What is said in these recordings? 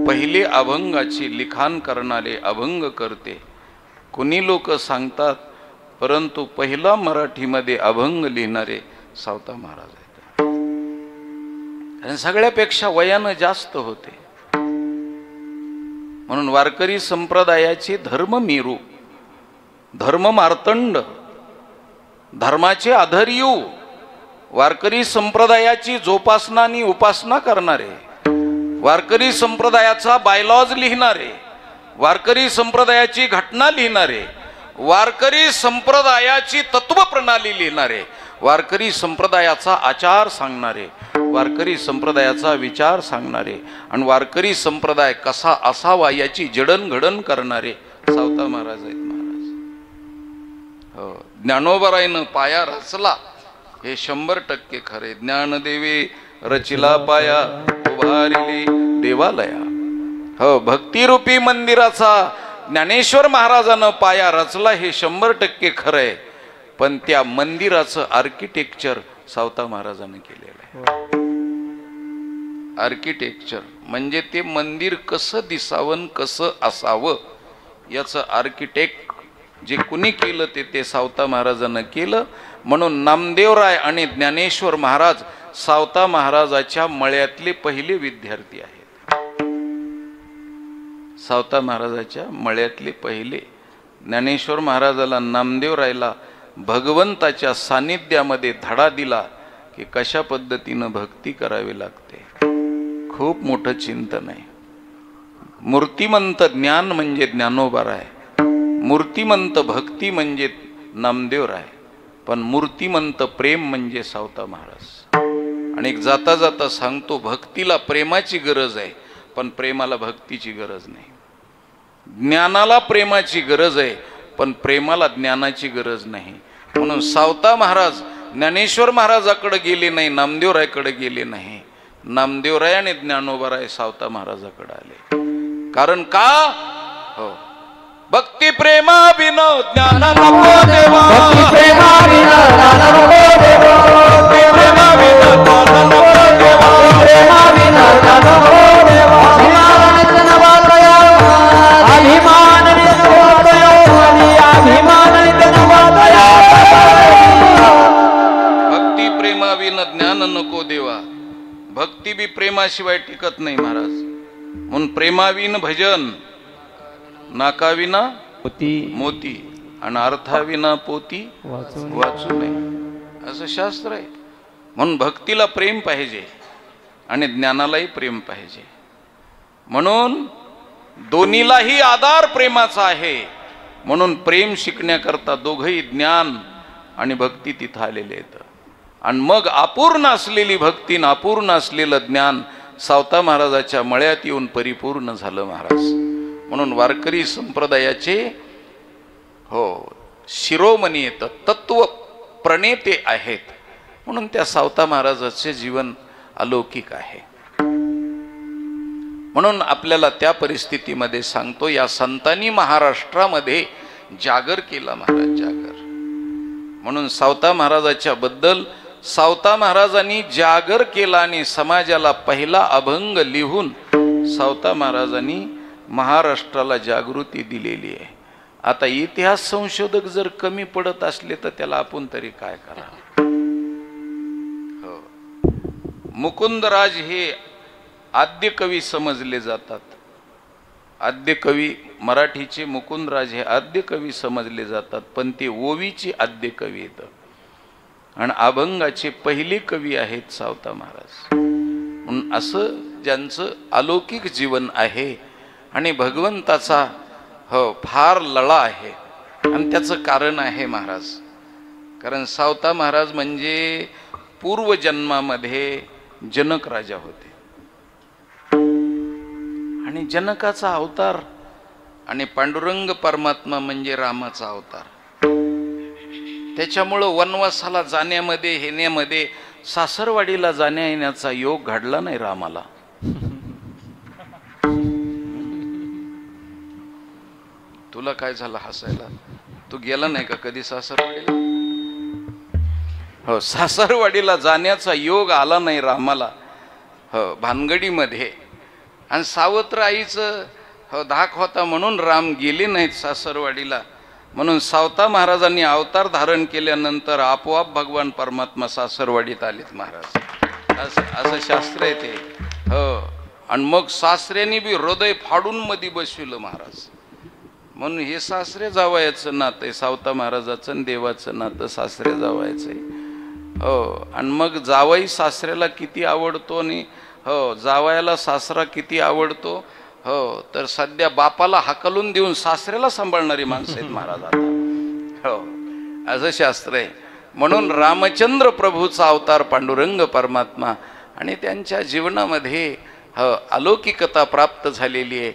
पहिले अभंगाची लिखाण करणारे अभंग करते कुणी लोक सांगतात, परंतु पहिला मराठीमध्ये अभंग लिहिणारे सावता महाराज आहेत. आणि सगळ्यापेक्षा वयानं जास्त होते. म्हणून वारकरी संप्रदायाचे धर्ममेरू, धर्म मार्तंड, धर्माचे आधार्यू, वारकरी संप्रदायाची जोपासना आणि उपासना करणारे, वारकरी संप्रदायाचा बायलॉज लिहिणारे, वारकरी संप्रदायाची घटना लिहिणारे, वारकरी संप्रदायाची तत्वप्रणाली लिहिणारे, वारकरी संप्रदायाचा आचार सांगणारे, वारकरी संप्रदायाचा विचार सांगणारे आणि वारकरी संप्रदाय कसा असावा याची जडणघडण करणारे सावता महाराज आहेत. महाराज हो, ज्ञानोबरायनं पाया रचला हे 100% खरे. ज्ञानदेवे रचिला पाया उभारिले देवालया. हो, भक्तिरूपी मंदिराचा ज्ञानेश्वर महाराजानं पाया रचला हे 100% खरंय. पण त्या मंदिराचं आर्किटेक्चर सावता महाराजांनी केलेलं आहे. आर्किटेक्चर म्हणजे ते मंदिर कसं दिसावं, कसं असावं याचं आर्किटेक्ट जे कुणी केलं ते सावता महाराजांना केलं. म्हणून नामदेवराय आणि ज्ञानेश्वर महाराज सावता महाराजाच्या मळ्यातले पहिले विद्यार्थी आहेत. सावता महाराजाच्या मळ्यातले पहिले. ज्ञानेश्वर महाराजाला नामदेवरायला भगवंताच्या सानिध्यामध्ये धडा दिला की कशा पद्धतीनं भक्ती करावी लागते. खूप मोठं चिंतन आहे. मूर्तिमंत ज्ञान म्हणजे ज्ञानोबाराय, मूर्तिमंत भक्ती म्हणजे नामदेवराय, पण मूर्तिमंत प्रेम म्हणजे सावता महाराज. आणि जाता जाता सांगतो, भक्तीला प्रेमाची गरज आहे, पण प्रेमाला भक्तीची गरज नाही. ज्ञानाला प्रेमाची गरज आहे, पण प्रेमाला ज्ञानाची गरज नाही. म्हणून सावता महाराज ज्ञानेश्वर महाराजाकडे गेले नाही, नामदेवरायकडे गेले नाही. नामदेवराय आणि ज्ञानोबाराय सावता महाराजाकडे आले. कारण का? हो, भक्ती प्रेमा बिना ज्ञान नको देवा, भक्ती प्रेमा बिना ज्ञान नको देवा, भक्ती प्रेमा बिना ज्ञान नको देवा, प्रेमा बिना ज्ञान नको देवा. अभिमान भक्ती प्रेमा बिना ज्ञान नको देवा. भक्ती बी प्रेमाशिवाय टिकत नाही महाराज. म्हणून प्रेमाविन भजन, नाकाविना मोती आणि अर्थाविना पोती वाचू नये असं शास्त्र आहे. म्हणून भक्तीला प्रेम पाहिजे आणि ज्ञानालाही प्रेम पाहिजे. म्हणून दोन्हीलाही आधार प्रेमाचा आहे. म्हणून प्रेम शिकण्याकरता दोघंही ज्ञान आणि भक्ती तिथं आलेले आहेत. आणि मग अपूर्ण असलेली भक्ती आणि अपूर्ण असलेलं ज्ञान सावता महाराजाच्या मळ्यात येऊन परिपूर्ण झालं महाराज. म्हणून वारकरी संप्रदायाचे हो शिरोमणी येतात, तत्व प्रणेते आहेत. म्हणून त्या सावता महाराजाचे जीवन अलौकिक आहे. म्हणून आपल्याला त्या परिस्थितीमध्ये सांगतो, या संतांनी महाराष्ट्रामध्ये जागर केला महाराज, जागर. म्हणून सावता महाराजाच्या बद्दल सावता महाराजांनी जागर केला आणि समाजाला पहिला अभंग लिहून सावता महाराजांनी महाराष्ट्राला जागृती दिलेली आहे. आता इतिहास संशोधक जर कमी पडत असले तर त्याला आपण तरी काय करा. हो, मुकुंदराज हे आद्य कवी समजले जातात. आद्य कवी मराठीचे मुकुंदराज हे आद्य कवी समजले जातात, पण ते ओवीचे आद्य कवी आहेत आणि अभंगाचे पहिले कवी आहेत सावता महाराज. म्हणून असं ज्यांचं अलौकिक जीवन आहे आणि भगवंताचा हो फार लळा आहे. आणि त्याचं कारण आहे महाराज. कारण सावता महाराज म्हणजे पूर्वजन्मामध्ये जनक राजा होते आणि जनकाचा अवतार आणि पांडुरंग परमात्मा म्हणजे रामाचा अवतार. त्याच्यामुळं वनवासाला जाण्यामध्ये येण्यामध्ये सासरवाडीला जाण्या येण्याचा योग घडला नाही रामाला. तुला काय झालं हसायला? तू गेला नाही का कधी सासरवाडीला? हो, सासरवाडीला जाण्याचा योग आला नाही रामाला. हो, भानगडीमध्ये आणि सावत्र आईचं धाक होता म्हणून राम गेले नाहीत सासरवाडीला. म्हणून सावता महाराजांनी अवतार धारण केल्यानंतर आपोआप भगवान परमात्मा सासरवाडीत आलेत महाराज. असं शास्त्र आहे ते. हो. आणि मग सासऱ्यांनी बी हृदय फाडून मध्ये बसविलं महाराज. म्हणून हे सासरे जावयाचं नातं आहे. सावता महाराजाचं आणि देवाचं नातं सासरे जावयाचं आहे. हो. आणि मग जावई सासऱ्याला किती आवडतो आणि हो जावयाला सासरा किती आवडतो. हो. तर सध्या बापाला हाकलून देऊन सासऱ्याला सांभाळणारी माणसं आहेत महाराज आता. हो. असं शास्त्र आहे. म्हणून रामचंद्र प्रभूचा अवतार पांडुरंग परमात्मा आणि त्यांच्या जीवनामध्ये अलौकिकता प्राप्त झालेली आहे.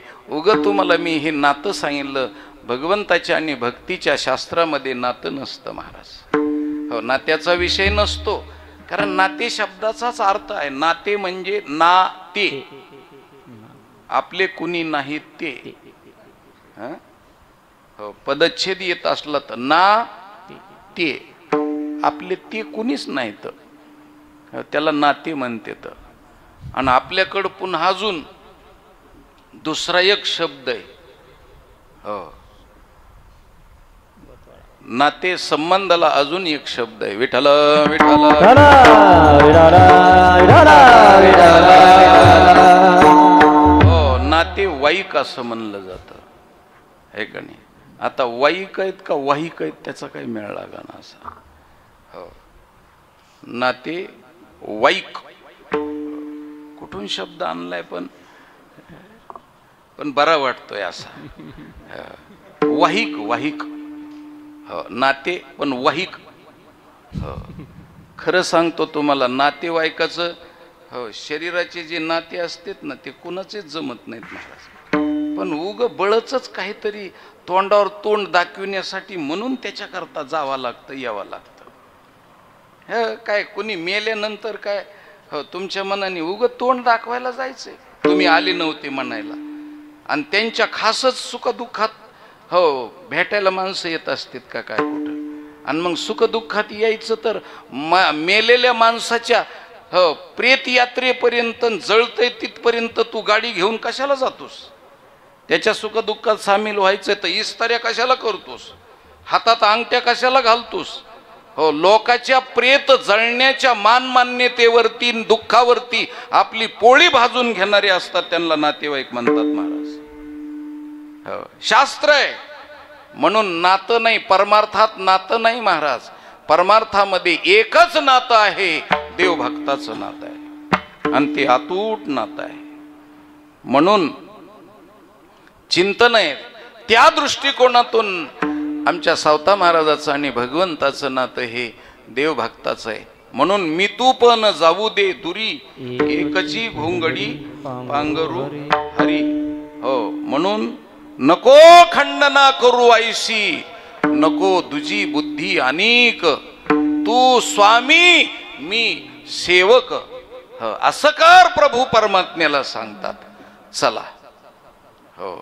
तुम्हाला मी हे नातं सांगितलं. भगवंताच्या आणि भक्तीच्या शास्त्रामध्ये नातं नसतं महाराज. हो. नात्याचा विषय नसतो. कारण नाते शब्दाचाच अर्थ आहे. नाते म्हणजे नाते, आपले कुणी नाहीत ते. हो. पदच्छेद येत असला तर ना ते, आपले ते कुणीच नाहीत, त्याला नाते म्हणते. तर आणि आपल्याकडं पुन्हा अजून दुसरा एक शब्द आहे. हो. नाते संबंधाला अजून एक शब्द आहे. विठ्ठल विठ्ठल. हो. नाते वाईक असं म्हणलं जातं आहे का नाही. आता वाईक आहेत का वाहिक आहेत त्याचा काही मेळ लागा ना असा. हो. नाते वाईक कुठून शब्द आणलाय पण बरा वाटतोय असा. वाहिक वाहिक. हो. नाते पण वाहिक. हो. खरं सांगतो तुम्हाला नातेवाईकाचं हो शरीराचे जे नाते असतात ना ते कुणाचेच जमत नाहीत महाराज. पण उग बळच काहीतरी तोंडावर तोंड दाखविण्यासाठी म्हणून त्याच्याकरता जावं लागतं यावं लागतं. हे काय कुणी मेल्यानंतर काय हो तुमच्या मनाने उग तोंड दाखवायला जायचंय. तुम्ही आले नव्हते म्हणायला. आणि त्यांच्या खासच सुखदुःखात हो भेटायला माणसं येत असतात का काय कुठं. आणि मग सुखदुःखात यायचं तर मेलेल्या माणसाच्या हो प्रेत यात्रेपर्यंत जळतय तिथपर्यंत तू गाडी घेऊन कशाला जातोस. त्याच्या सुखदुःखात सामील व्हायचं तर इस्ताऱ्या कशाला करतोस, हातात अंगठ्या कशाला घालतोस. हो. लोकाच्या प्रेत जळण्याच्या मानमान्यतेवरती दुःखावरती आपली पोळी भाजून घेणारे असतात त्यांना नातेवाईक म्हणतात महाराज. हो. शास्त्र आहे. म्हणून नातं नाही, परमार्थात नातं नाही महाराज. परमार्थामध्ये एकच नातं आहे, देवभक्ताचं नातं आहे आणि ते अतूट नातं आहे. म्हणून चिंतन आहे त्या दृष्टिकोनातून आमच्या सावता महाराजाचं आणि भगवंताचं नातं हे देवभक्ताचं आहे. म्हणून मी तू पण जाऊ दे दुरी एकची घोंगडी पांघरू हरी. हो. म्हणून नको खंडना करू आईशी, नको तुझी बुद्धी अनेक, तू स्वामी मी सेवक. असं कर प्रभू परमात्म्याला सांगतात. चला हो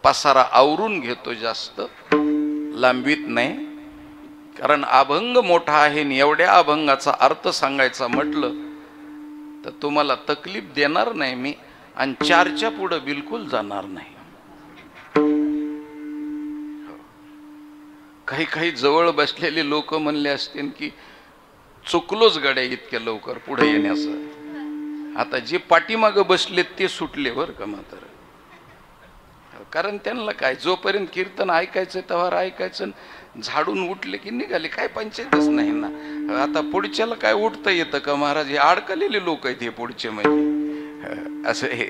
पसारा आवरून घेतो, जास्त लांबीत नाही. कारण अभंग मोठा आहे आणि एवढ्या अभंगाचा अर्थ सांगायचा म्हटलं तर तुम्हाला तकलीफ देणार नाही मी आणि चारच्या पुढं बिलकुल जाणार नाही. काही काही जवळ बसलेले लोक म्हणले असतील की चुकलोच गड्या इतक्या लवकर पुढे येण्याचं. आता जे पाठीमागं बसलेत ते सुटले बरं का मात्र. कारण त्यांना काय जोपर्यंत कीर्तन ऐकायचं तेव्हा ऐकायचं, झाडून उठले की निघाले, काय पंचायतच नाही ना. आता पुढच्याला काय उठता येतं का महाराज. हे अडकलेले लोक आहेत हे पुढचे म्हणजे असं हे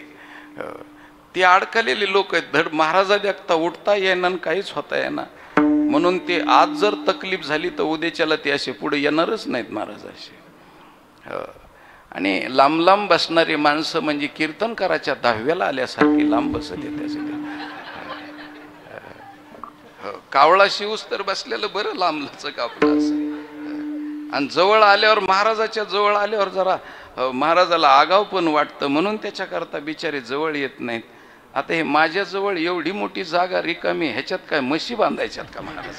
ते अडकलेले लोक आहेत. धड महाराजा देखता उठता येणार काहीच होता येणार. म्हणून ते आज जर तकलीफ झाली तर उद्याच्याला ते असे पुढे येणारच नाहीत महाराज असे. आणि लांब लांब बसणारी माणसं म्हणजे कीर्तनकाराच्या 10व्याला आल्यासारखी लांब बसत येते. कावळा शिवस तर बसलेलं बरं लांबलंच कापलं असं. आणि जवळ आल्यावर महाराजाच्या जवळ आल्यावर जरा महाराजाला आगाव पण वाटतं म्हणून त्याच्याकरता बिचारे जवळ येत नाहीत. आता हे माझ्याजवळ एवढी मोठी जागा रिकामी, ह्याच्यात काय म्हशी बांधायच्यात का महाराज.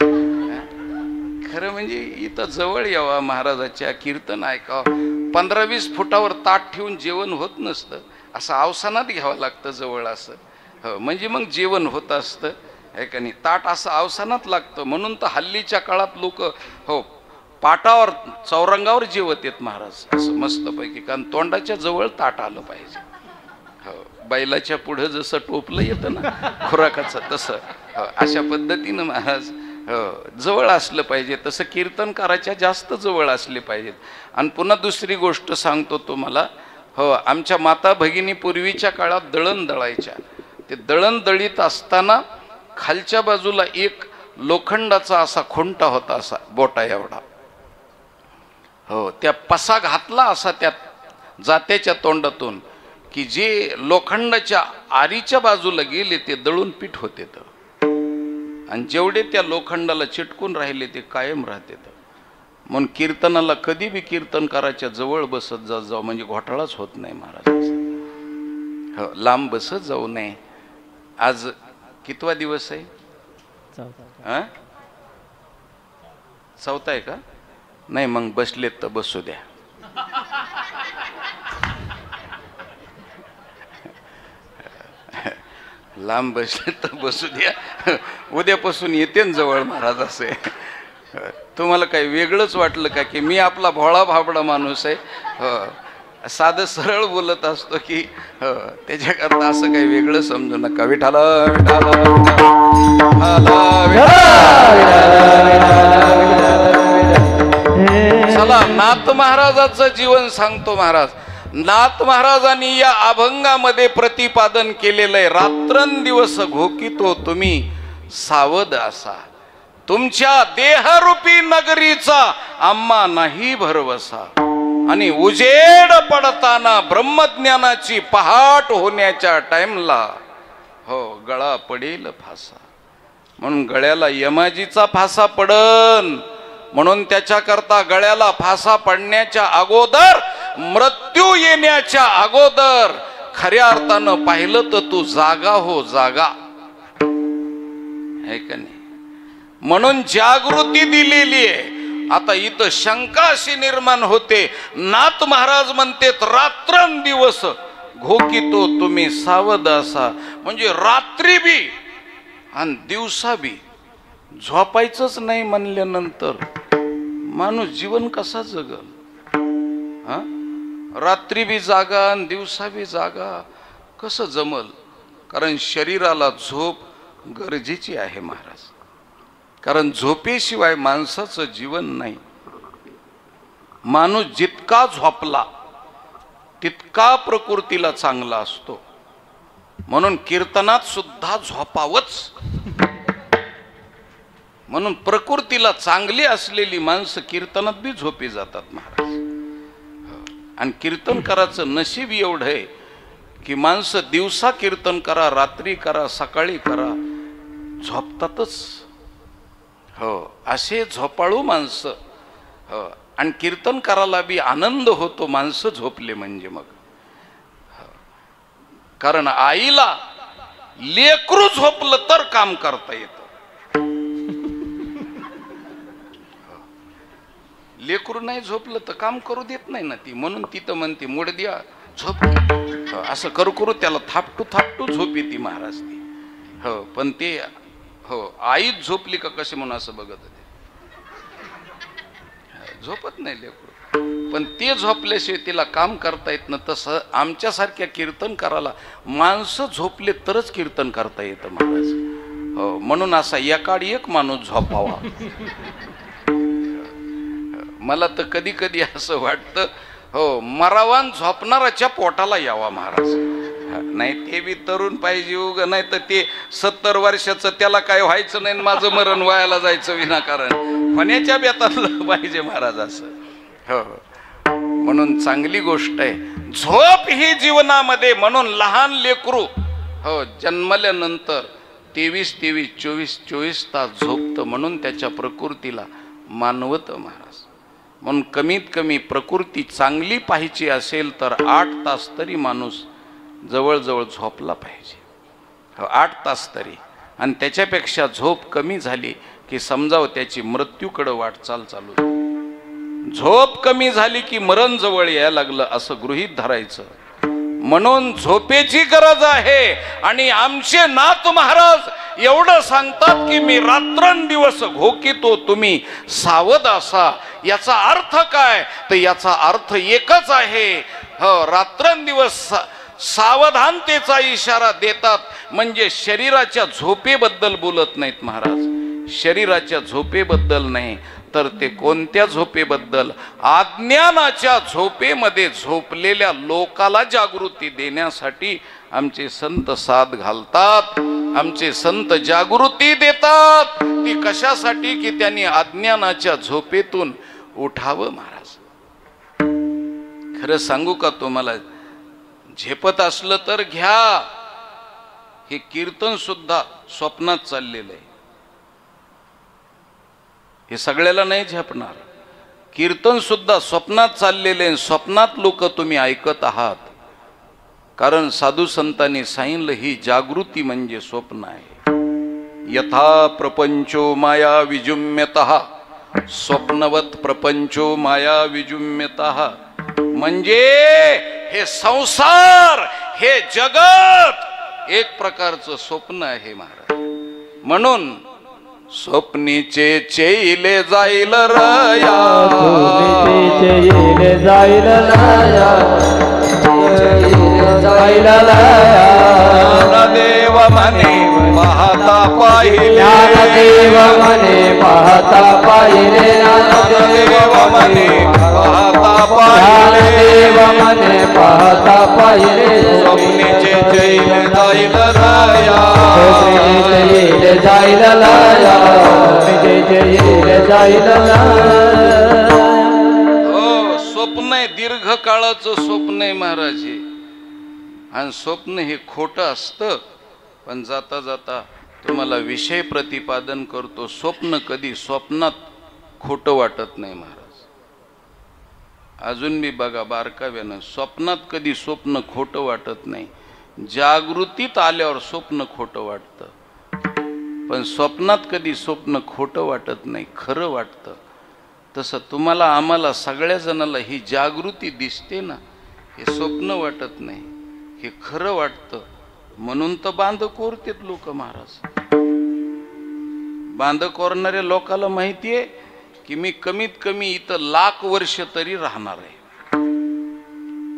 खरं म्हणजे इथं जवळ यावा महाराजाच्या, कीर्तन ऐकावं. 15-20 फुटावर ताट ठेवून जेवण होत नसतं. असं अवसानात घ्यावं लागतं जवळ असं. हो, म्हणजे मग जेवण होत असतं आहे का नाही. ताट असं अवसानात लागतं. म्हणून तर हल्लीच्या काळात लोक हो पाटावर चौरंगावर जेवत येत महाराज असं मस्तपैकी, कारण तोंडाच्या जवळ ताट आलं पाहिजे. हो, बैलाच्या पुढं जसं टोपलं येतं ना खुराकाचं तसं हो, अशा पद्धतीनं महाराज हो जवळ असलं पाहिजे. तसं कीर्तनकाराच्या जास्त जवळ असले पाहिजेत. आणि पुन्हा दुसरी गोष्ट सांगतो तुम्हाला. हो, आमच्या माता भगिनी पूर्वीच्या काळात दळण दळायच्या. ते दळण दळीत असताना खालच्या बाजूला एक लोखंडाचा असा खुंटा होता, असा बोटा एवढा. हो, त्या पसा घातला असा त्या जात्याच्या तोंडातून की जे लोखंडाच्या आरीच्या बाजूला गेले ते दळून पीठ होते तर, आणि जेवढे त्या लोखंडाला चिटकून राहिले ते कायम राहते तर. म्हणून कीर्तनाला कधी बी कीर्तनकाराच्या जवळ बसत जाऊ म्हणजे घोटाळाच होत नाही महाराज. हो, लांब बसत जाऊ नये. आज कितवा दिवस आहे? चौथा आहे का? नाही, मग बसलेत तर बसू द्या. लांब बसले तर बसू द्या. उद्यापासून येते ना जवळ महाराज असे. तुम्हाला काही वेगळंच वाटलं का की मी आपला भोळा भाबडा माणूस आहे, साधं सरळ बोलत असतो की त्याच्याकरता असं काही वेगळं समजू नका. विठाला विठाला चला नाथ महाराजाचं जीवन सांगतो महाराज. नाथ महाराजांनी या अभंगामध्ये प्रतिपादन केलेलं आहे. रात्रंदिवस घोकितो तुम्ही सावध असा, तुमच्या देहरूपी नगरीचा आम्हा नाही भरवसा, आणि उजेड पडताना ब्रह्मज्ञानाची पहाट होण्याच्या टाइमला हो गळा पडेल फासा. म्हणून गळ्याला यमाजीचा फासा पडन, म्हणून त्याच्याकरता गळ्याला फासा पडण्याच्या अगोदर, मृत्यू येण्याच्या अगोदर खऱ्या अर्थानं पाहिलं तर तू जागा हो जागा आहे का नाही. म्हणून जागृती दिलेली आहे. आता इथं शंका अशी निर्माण होते. नाथ महाराज म्हणतेत रात्रंदिवस घोकितो तुम्ही सावध असा, म्हणजे रात्री बी आणि दिवसा बी झोपायचंच नाही म्हणल्यानंतर माणूस जीवन कसा जगल? हा, रात्री बी जागा आणि दिवसा बी जागा कसं जमल? कारण शरीराला झोप गरजेची आहे महाराज. कारण झोपेशिवाय माणसाचं जीवन नाही. माणूस जितका झोपला तितका प्रकृतीला चांगला असतो. म्हणून कीर्तनात सुद्धा झोपावच. म्हणून प्रकृतीला चांगली असलेली माणसं कीर्तनात बी झोपी जातात महाराज. आणि कीर्तनकाराचं नशीब एवढं आहे की माणसं दिवसा कीर्तन करा, रात्री करा, सकाळी करा, झोपतातच. हो, असे झोपाळू माणसं. हो, आणि कीर्तनकाराला बी आनंद होतो माणसं झोपले म्हणजे. मग कारण आईला लेकरू झोपलं तर काम करता येतं. लेकरू नाही झोपलं तर काम करू देत नाही ना ती. म्हणून ती तर म्हणते मुडद्या झोप, असं करू करू त्याला थापटू थापटू झोप येते महाराज ती. हो, पण ते हो आईच झोपली का कसे म्हणून असं बघत होते. झोपत नाही लेकरू, पण ते झोपल्याशिवाय तिला काम करता येत ना. तसं आमच्यासारख्या कीर्तन करायला माणसं झोपले तरच कीर्तन करता येतं महाराज. हो, म्हणून असा एकाडी एक माणूस झोपावा. मला तर कधी कधी असं वाटतं हो मरावान झोपणाराच्या पोटाला यावा महाराज. नाही ते बी तरुण पाहिजे उग, नाही तर ते 70 वर्षाचं त्याला काय व्हायचं नाही, माझं मरण व्हायला जायचं विनाकारण. होण्याच्या बेतातलं पाहिजे महाराज असं. हो, म्हणून चांगली गोष्ट आहे झोप ही जीवनामध्ये. म्हणून लहान लेकरू हो जन्मल्यानंतर 23-24 तास झोपतं. म्हणून त्याच्या प्रकृतीला मानवतं महाराज. म्हणून कमीत कमी प्रकृती चांगली पाहिजे असेल तर 8 तास तरी माणूस जवळजवळ झोपला पाहिजे. 8 तास तरी. आणि त्याच्यापेक्षा झोप कमी झाली की समजावं त्याची मृत्यूकडे वाटचाल चालू. झोप कमी झाली की मरण जवळ यायला लागलं असं गृहीत धरायचं. म्हणून झोपेची गरज आहे. आणि आमचे नाथ महाराज एवढं सांगतात की मी रात्रंदिवस घोकितो, तुम्ही सावध असा. याचा अर्थ काय? तर याचा अर्थ एकच आहे. रात्रंदिवस सावधानतेचा इशारा देतात. म्हणजे शरीराच्या झोपेबद्दल बोलत नाहीत महाराज, शरीराच्या झोपेबद्दल नाही, तर ते कोणत्या झोपेबद्दल? अज्ञानाच्या झोपेमध्ये झोपलेल्या लोकाला जागृती देण्यासाठी आमचे संत साथ घालतात, आमचे संत जागृती देतात. ती कशासाठी? की त्यांनी अज्ञानाच्या झोपेतून उठावं. महाराज खरं सांगू का तुम्हाला, झेपत असलं तर घ्या. हे कीर्तन सुद्धा स्वप्नात चाललेलं आहे. हे सगळ्याला नाही झेपणार. कीर्तन सुद्धा स्वप्नात चाललेले, स्वप्नात लोक तुम्ही ऐकत आहात. कारण साधू संतांनी सांगितलं ही जागृती म्हणजे स्वप्न आहे. यथा प्रपंचो माया विजुम्यतः स्वप्नवत प्रपंचो माया विजुम्यतः. म्हणजे हे संसार, हे जगत एक प्रकारचं स्वप्न आहे महाराज. म्हणून स्वप्नीचे चेले जाईल रया, चेले जाईल रया, जाईल रया. देव म्हणे पाहता पाहिले, देव म्हणे पाहता पाहिले, देव म्हणे पाहता पाहिले, देव म्हणे पाहता पाहिले. स्वप्नीचे चैले जाईल रया, जाईल रया, जाईल रया. हो, स्वप्न आहे, दीर्घ काळाचं स्वप्न आहे महाराज हे. आणि स्वप्न हे खोटं असतं. पण जाता जाता तुम्हाला विषय प्रतिपादन करतो. स्वप्न कधी स्वप्नात खोटं वाटत नाही महाराज. अजून मी बघा बारकाव्यानं, स्वप्नात कधी स्वप्न खोटं वाटत नाही. जागृतीत आल्यावर स्वप्न खोटं वाटतं. पण स्वप्नात कधी स्वप्न खोटं वाटत नाही, खरं वाटतं. तसं तुम्हाला आम्हाला सगळ्या जणाला ही जागृती दिसते ना, हे स्वप्न वाटत नाही, हे खरं वाटतं. म्हणून तर बांध कोरतेत लोक महाराज. बांध कोरणाऱ्या लोकाला माहिती आहे की मी कमीत कमी इथं 1,00,000 वर्ष तरी राहणार आहे.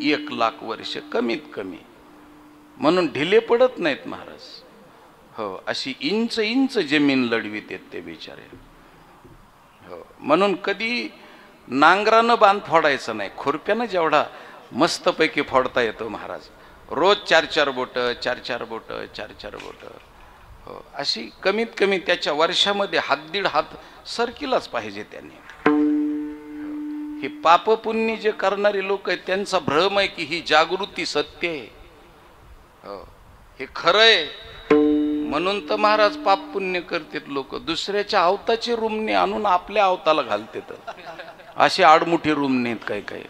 1,00,000 वर्ष कमीत कमी. म्हणून ढिले पडत नाहीत महाराज. हो, अशी इंच इंच जमीन लढवीत येत ते बिचारे. हो, म्हणून कधी नांगरानं बांध फोडायचं नाही, खुरप्यानं जेवढा मस्तपैकी फोडता येतो महाराज. रोज 4-4 बोटं, 4-4 बोटं, 4-4 बोटं. हो, अशी कमीत कमी त्याच्या वर्षामध्ये 1.5 हात सरकीलाच पाहिजे त्यांनी. हे पाप पुण्य जे करणारे लोक आहेत त्यांचा भ्रम आहे की ही जागृती सत्य आहे. हो, हे खरं आहे. म्हणून तर महाराज पाप पुण्य करतात लोक. दुसऱ्याच्या आवताचे रुमणे आणून आपल्या आवताला घालतात. असे आडमुठी रुमणे आहेत काही काही.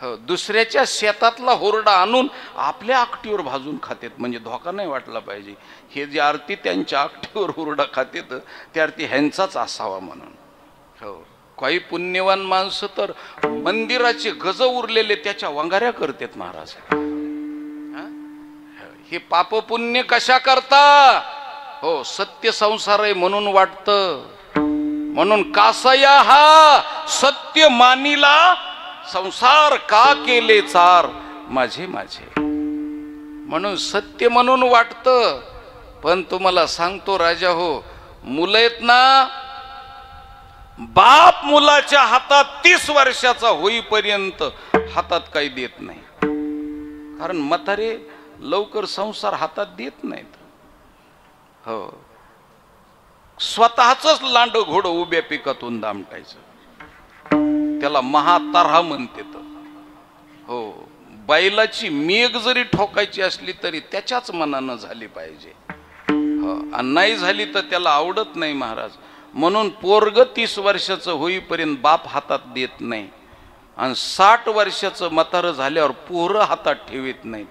हो, दुसऱ्याच्या शेतातला होरडा आणून आपल्या आकटीवर भाजून खातेत. म्हणजे धोका नाही वाटला पाहिजे. हे जे आरती त्यांच्या आकटीवर हुरडा खातेत ते आरती ह्यांचाच असावा म्हणून. हो, काही पुण्यवान माणसं तर मंदिराचे गज उरलेले त्याच्या वंगाऱ्या करतात महाराज. हे पाप पुण्य कशा करता? हो, सत्य संसार आहे म्हणून वाटतं. म्हणून कासया हा सत्य मानिला संसार का केले चार माझे माझे. म्हणून सत्य म्हणून वाटतं. पण तुम्हाला सांगतो राजा हो, मुलं आहेत ना, बाप मुलाच्या हातात 30 वर्षाचा होईपर्यंत हातात काही देत नाही. कारण म्हातारे लवकर संसार हातात देत नाहीत. हो, स्वतःच लांड घोडं उभ्या पिकातून दामटायचं, त्याला महातारा म्हणते. हो, बैलाची मेघ जरी ठोकायची असली तरी त्याच्याच मनानं झाली पाहिजे. हो, आणि नाही झाली तर त्याला आवडत नाही महाराज. म्हणून पोरग 30 वर्षाचं होईपर्यंत बाप हातात देत नाही. आणि 60 वर्षाचं म्हातारं झाल्यावर पोरं हातात ठेवीत नाहीत.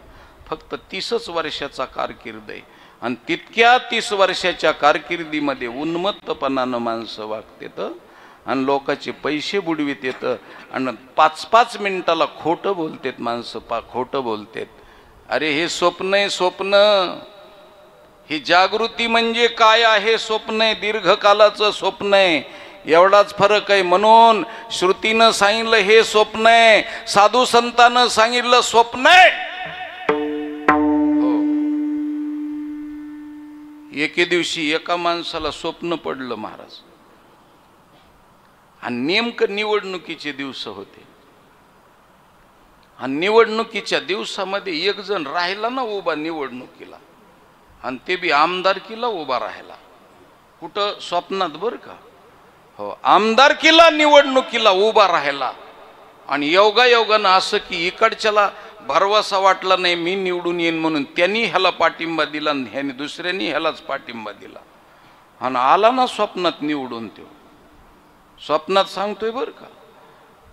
फक्त 30च वर्षाचा कारकीर्द आहे. आणि तितक्या 30 वर्षाच्या कारकिर्दीमध्ये उन्मत्तपणानं माणसं वागतात. आणि लोकांचे पैसे बुडवीत येतं आणि 5-5 मिनिटाला खोटं बोलतेत माणसं, खोटं बोलतेत. अरे हे स्वप्न आहे, स्वप्न. ही जागृती म्हणजे काय आहे? स्वप्न आहे, दीर्घकालाचं स्वप्न आहे, एवढाच फरक आहे. म्हणून श्रुतीनं सांगितलं हे स्वप्न आहे, साधू संतानं सांगितलं स्वप्न आहे. हो. एके दिवशी एका माणसाला स्वप्न पडलं महाराज, आणि नेमकं निवडणुकीचे दिवस होते. आणि निवडणुकीच्या दिवसामध्ये एक जण राहिला ना उभा निवडणुकीला, आणि ते बी आमदारकीला उभा राहिला. कुठं? स्वप्नात बरं का. हो, आमदारकीला निवडणुकीला उभा राहिला. आणि योगायोगानं असं की इकडच्याला भरवसा वाटला नाही मी निवडून येईन म्हणून, त्यांनी ह्याला पाठिंबा दिला आणि ह्याने दुसऱ्यांनी ह्यालाच पाठिंबा दिला, आणि आला ना स्वप्नात निवडून. तो स्वप्नात सांगतोय बरं का.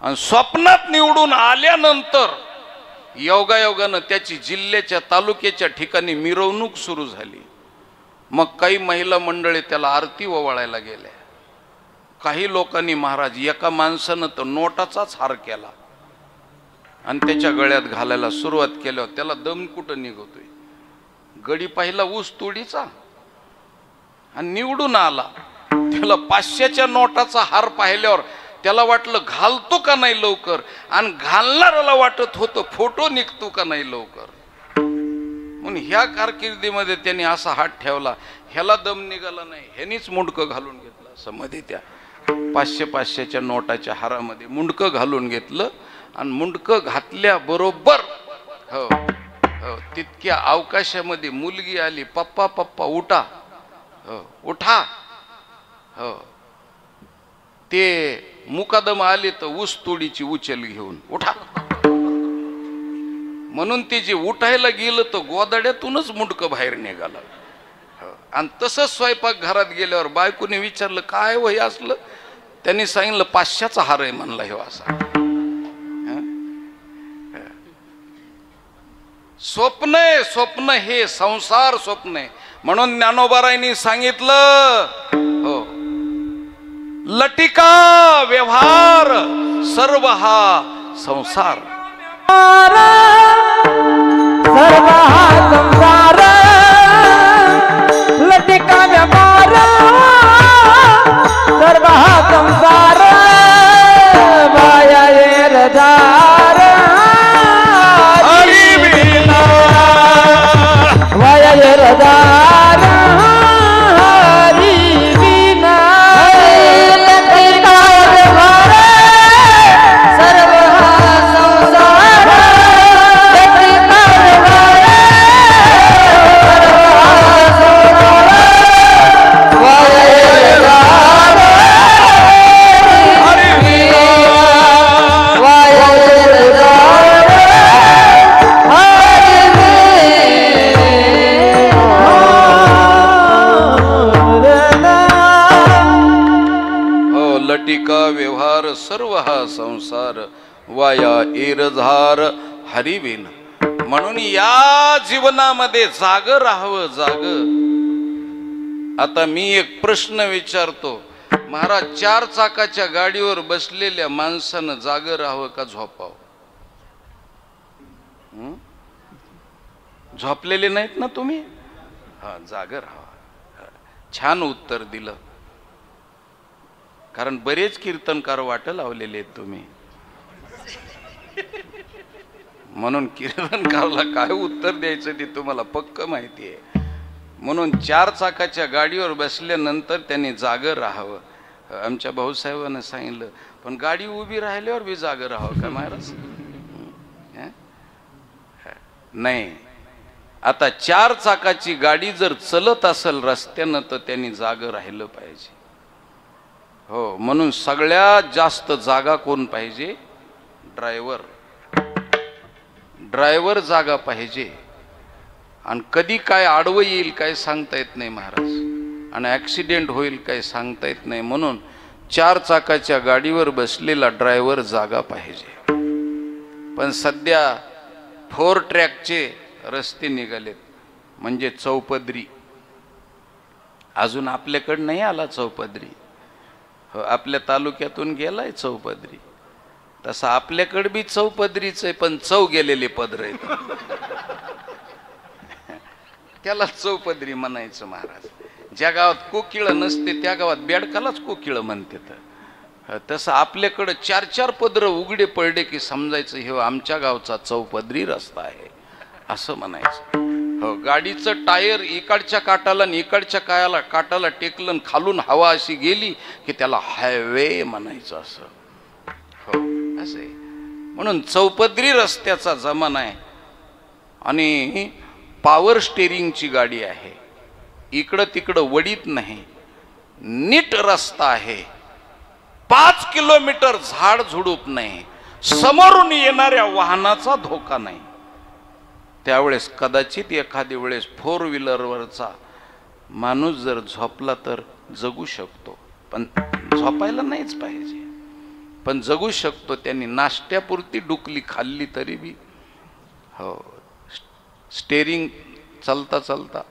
आणि स्वप्नात निवडून आल्यानंतर योगायोगानं त्याची जिल्ह्याच्या तालुक्याच्या ठिकाणी मिरवणूक सुरू झाली. मग काही महिला मंडळी त्याला आरती ओवाळायला गेल्या. काही लोकांनी महाराज एका माणसानं तर नोटाचाच हार केला आणि त्याच्या गळ्यात घालायला सुरुवात केल्यावर त्याला दम कुठं निघतोय. गडी पाहिला ऊस तोडीचा आणि निवडून आला. त्याला 500च्या नोटाचा हार पाहिल्यावर त्याला वाटलं घालतो का नाही लवकर, आणि घालणाऱ्याला वाटत होतं फोटो निघतो का नाही लवकर. म्हणून ह्या कारकिर्दीमध्ये त्यांनी असा हात ठेवला, ह्याला दम निघाला नाही, ह्यानीच मुंडकं घालून घेतलं. असं मध्ये त्या 500-500च्या नोटाच्या हारामध्ये मुंडकं घालून घेतलं. आणि मुंडकं घातल्याबरोबर हो हो तितक्या अवकाशामध्ये मुलगी आली. पप्पा पप्पा उठा, हो उठा. हो, ते मुकादम आले तर ऊस तोडीची उचल घेऊन उठा म्हणून ते जे उठायला गेलं तर गोदाड्यातूनच मुंडकं बाहेर निघालं. आणि तसंच स्वयंपाक घरात गेल्यावर बायकोने विचारलं काय वय असलं. त्यांनी सांगितलं 500चा हार आहे म्हणला हे असा. स्वप्न आहे, स्वप्न हे संसार स्वप्न आहे. म्हणून ज्ञानोबारायांनी सांगितलं हो, लटिका व्यवहार सर्व हा संसार. सर्व हा संसार लटिका व्यवहार सर्व हा संसार माया येरधार हरी बिना माया येरधार हरी बिना लटिका व्यवहार सर्व हा संसार लटिका व्यवहार लटिका व्यवहार सर्व हा संसार वाया एरझार हरिविन. म्हणून या जीवनामध्ये जाग राहावं, जाग. आता मी एक प्रश्न विचारतो, महाराज 4 चाकाच्या गाडीवर बसलेल्या माणसानं जाग राहावं का झोपावं? झोपलेले नाहीत ना तुम्ही? हा, जाग राहावं. छान उत्तर दिलं. कारण बरेच कीर्तनकार वाट लावलेले आहेत तुम्ही, म्हणून कीर्तनकारला काय उत्तर द्यायचं ते तुम्हाला पक्क माहिती आहे. म्हणून 4 चाकाच्या गाडीवर बसल्यानंतर त्यांनी जागं राहावं. आमच्या भाऊसाहेबांना सांगितलं, पण गाडी उभी राहिल्यावर बी जागं राहावं का महाराज? नाही. आता 4 चाकाची गाडी जर चलत असेल रस्त्यानं तर त्यांनी जागं राहिलं पाहिजे. हो, म्हणून सगळ्यात जास्त जागा कोण पाहिजे? ड्रायव्हर. ड्रायव्हर जागा पाहिजे. आणि कधी काय आडवं येईल काय सांगता येत नाही महाराज, आणि ॲक्सिडेंट होईल काय सांगता येत नाही. म्हणून 4 चाकाच्या गाडीवर बसलेला ड्रायव्हर जागा पाहिजे. पण सध्या 4 ट्रॅकचे रस्ते निघालेत, म्हणजे चौपदरी. अजून आपल्याकडे नाही आला चौपदरी. हो, आपल्या तालुक्यातून गेलाय चौपदरी. तसं आपल्याकडे बी चौपदरीच आहे, पण चौ गेलेले पदर आहेत. त्याला चौपदरी म्हणायचं महाराज. ज्या गावात कोकिळ नसते त्या गावात बेडकालाच कोकिळ म्हणते. तसं आपल्याकडं 4-4 पदर उघडे पडले की समजायचं हे आमच्या गावचा चौपदरी रस्ता आहे असं म्हणायचं. हो, गाडीचं टायर इकडच्या काटाला आणि इकडच्या काटाला टेकलं, खालून हवा अशी गेली की त्याला हायवे म्हणायचं असं. हो, असे म्हणून चौपदरी रस्त्याचा जमाना आहे. आणि पॉवर स्टेरिंगची गाडी आहे, इकडं तिकडं वडीत नाही, नीट रस्ता आहे, 5 किलोमीटर झाड झुडूप नाही, समोरून येणाऱ्या वाहनाचा धोका नाही. त्यावेळेस कदाचित एखाद्या वेळेस 4 व्हीलरवरचा माणूस जर झोपला तर जगू शकतो, पण झोपायला नाहीच पाहिजे, पण जगू शकतो. त्यांनी नाश्त्यापुरती डुकली खाल्ली तरी बी. हो, स्टेरिंग चालता चालता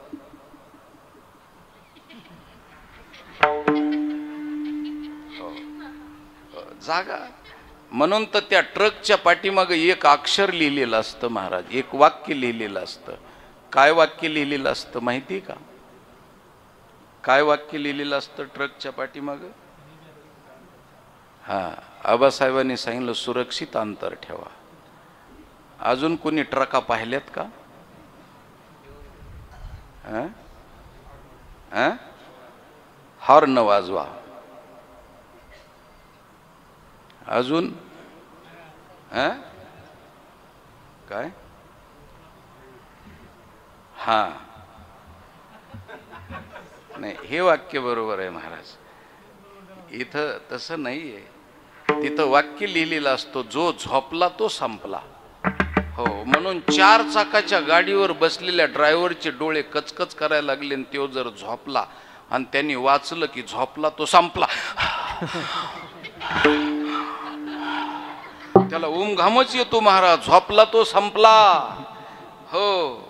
जागा. म्हणून तर त्या ट्रकच्या पाठीमागे एक अक्षर लिहिलेलं असतं महाराज, एक वाक्य लिहिलेलं असतं. काय वाक्य लिहिलेलं असतं माहिती का? काय वाक्य लिहिलेलं असतं ट्रकच्या पाठीमागे? हा, आबासाहेबांनी सांगितलं सुरक्षित अंतर ठेवा. अजून कोणी ट्रका पाहिल्यात का? हॉर्न वाजवा. अजून काय? हा, नाही, हे वाक्य बरोबर आहे महाराज. इथं तसं नाहीये. तिथं वाक्य लिहिलेलं असतो, जो झोपला तो संपला. हो, म्हणून 4 चाकाच्या गाडीवर बसलेल्या ड्रायव्हरचे डोळे कचकच करायला लागले, आणि तो जर झोपला आणि त्यांनी वाचलं की झोपला तो संपला, त्याला घामच येतो महाराज. झोपला तो संपला. हो,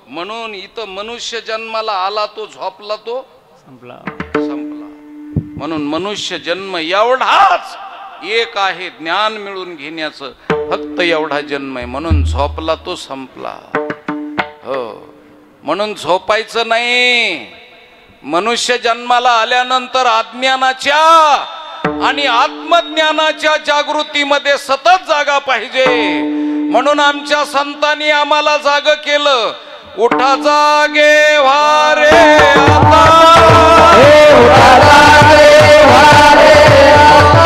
म्हणून इथं मनुष्य जन्माला आला तो झोपला तो संपला. म्हणून मनुष्य जन्म एवढाच एक आहे, ज्ञान मिळून घेण्याचं फक्त एवढा जन्म आहे. म्हणून झोपला तो संपला. हो, म्हणून झोपायचं नाही. मनुष्य जन्माला आल्यानंतर अज्ञानाच्या आणि आत्मज्ञानाच्या जागृतीमध्ये सतत जागा पाहिजे. म्हणून आमच्या संतांनी आम्हाला जाग केलं. उठा जागे व्हा रे आता, उठा जागे व्हा रे आता,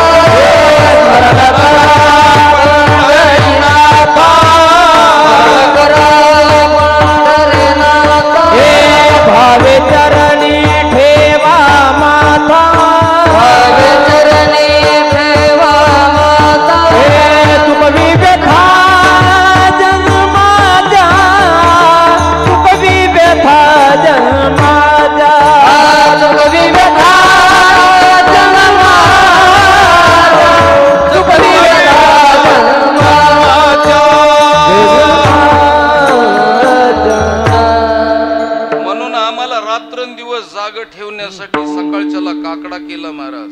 भावे चरणी ठेवा माता, भावे चरणी ठेवा माता. तुकवी व्यथा जन्माजा, तुकवी व्यथा जन्माजा, तुकवी व्यथा जन्माजा, तुकवी व्यथा जन्माजा. म्हणून आम्हाला रात्रंदिवस जाग ठेवण्यासाठी सकाळच्याला काकडा केला महाराज.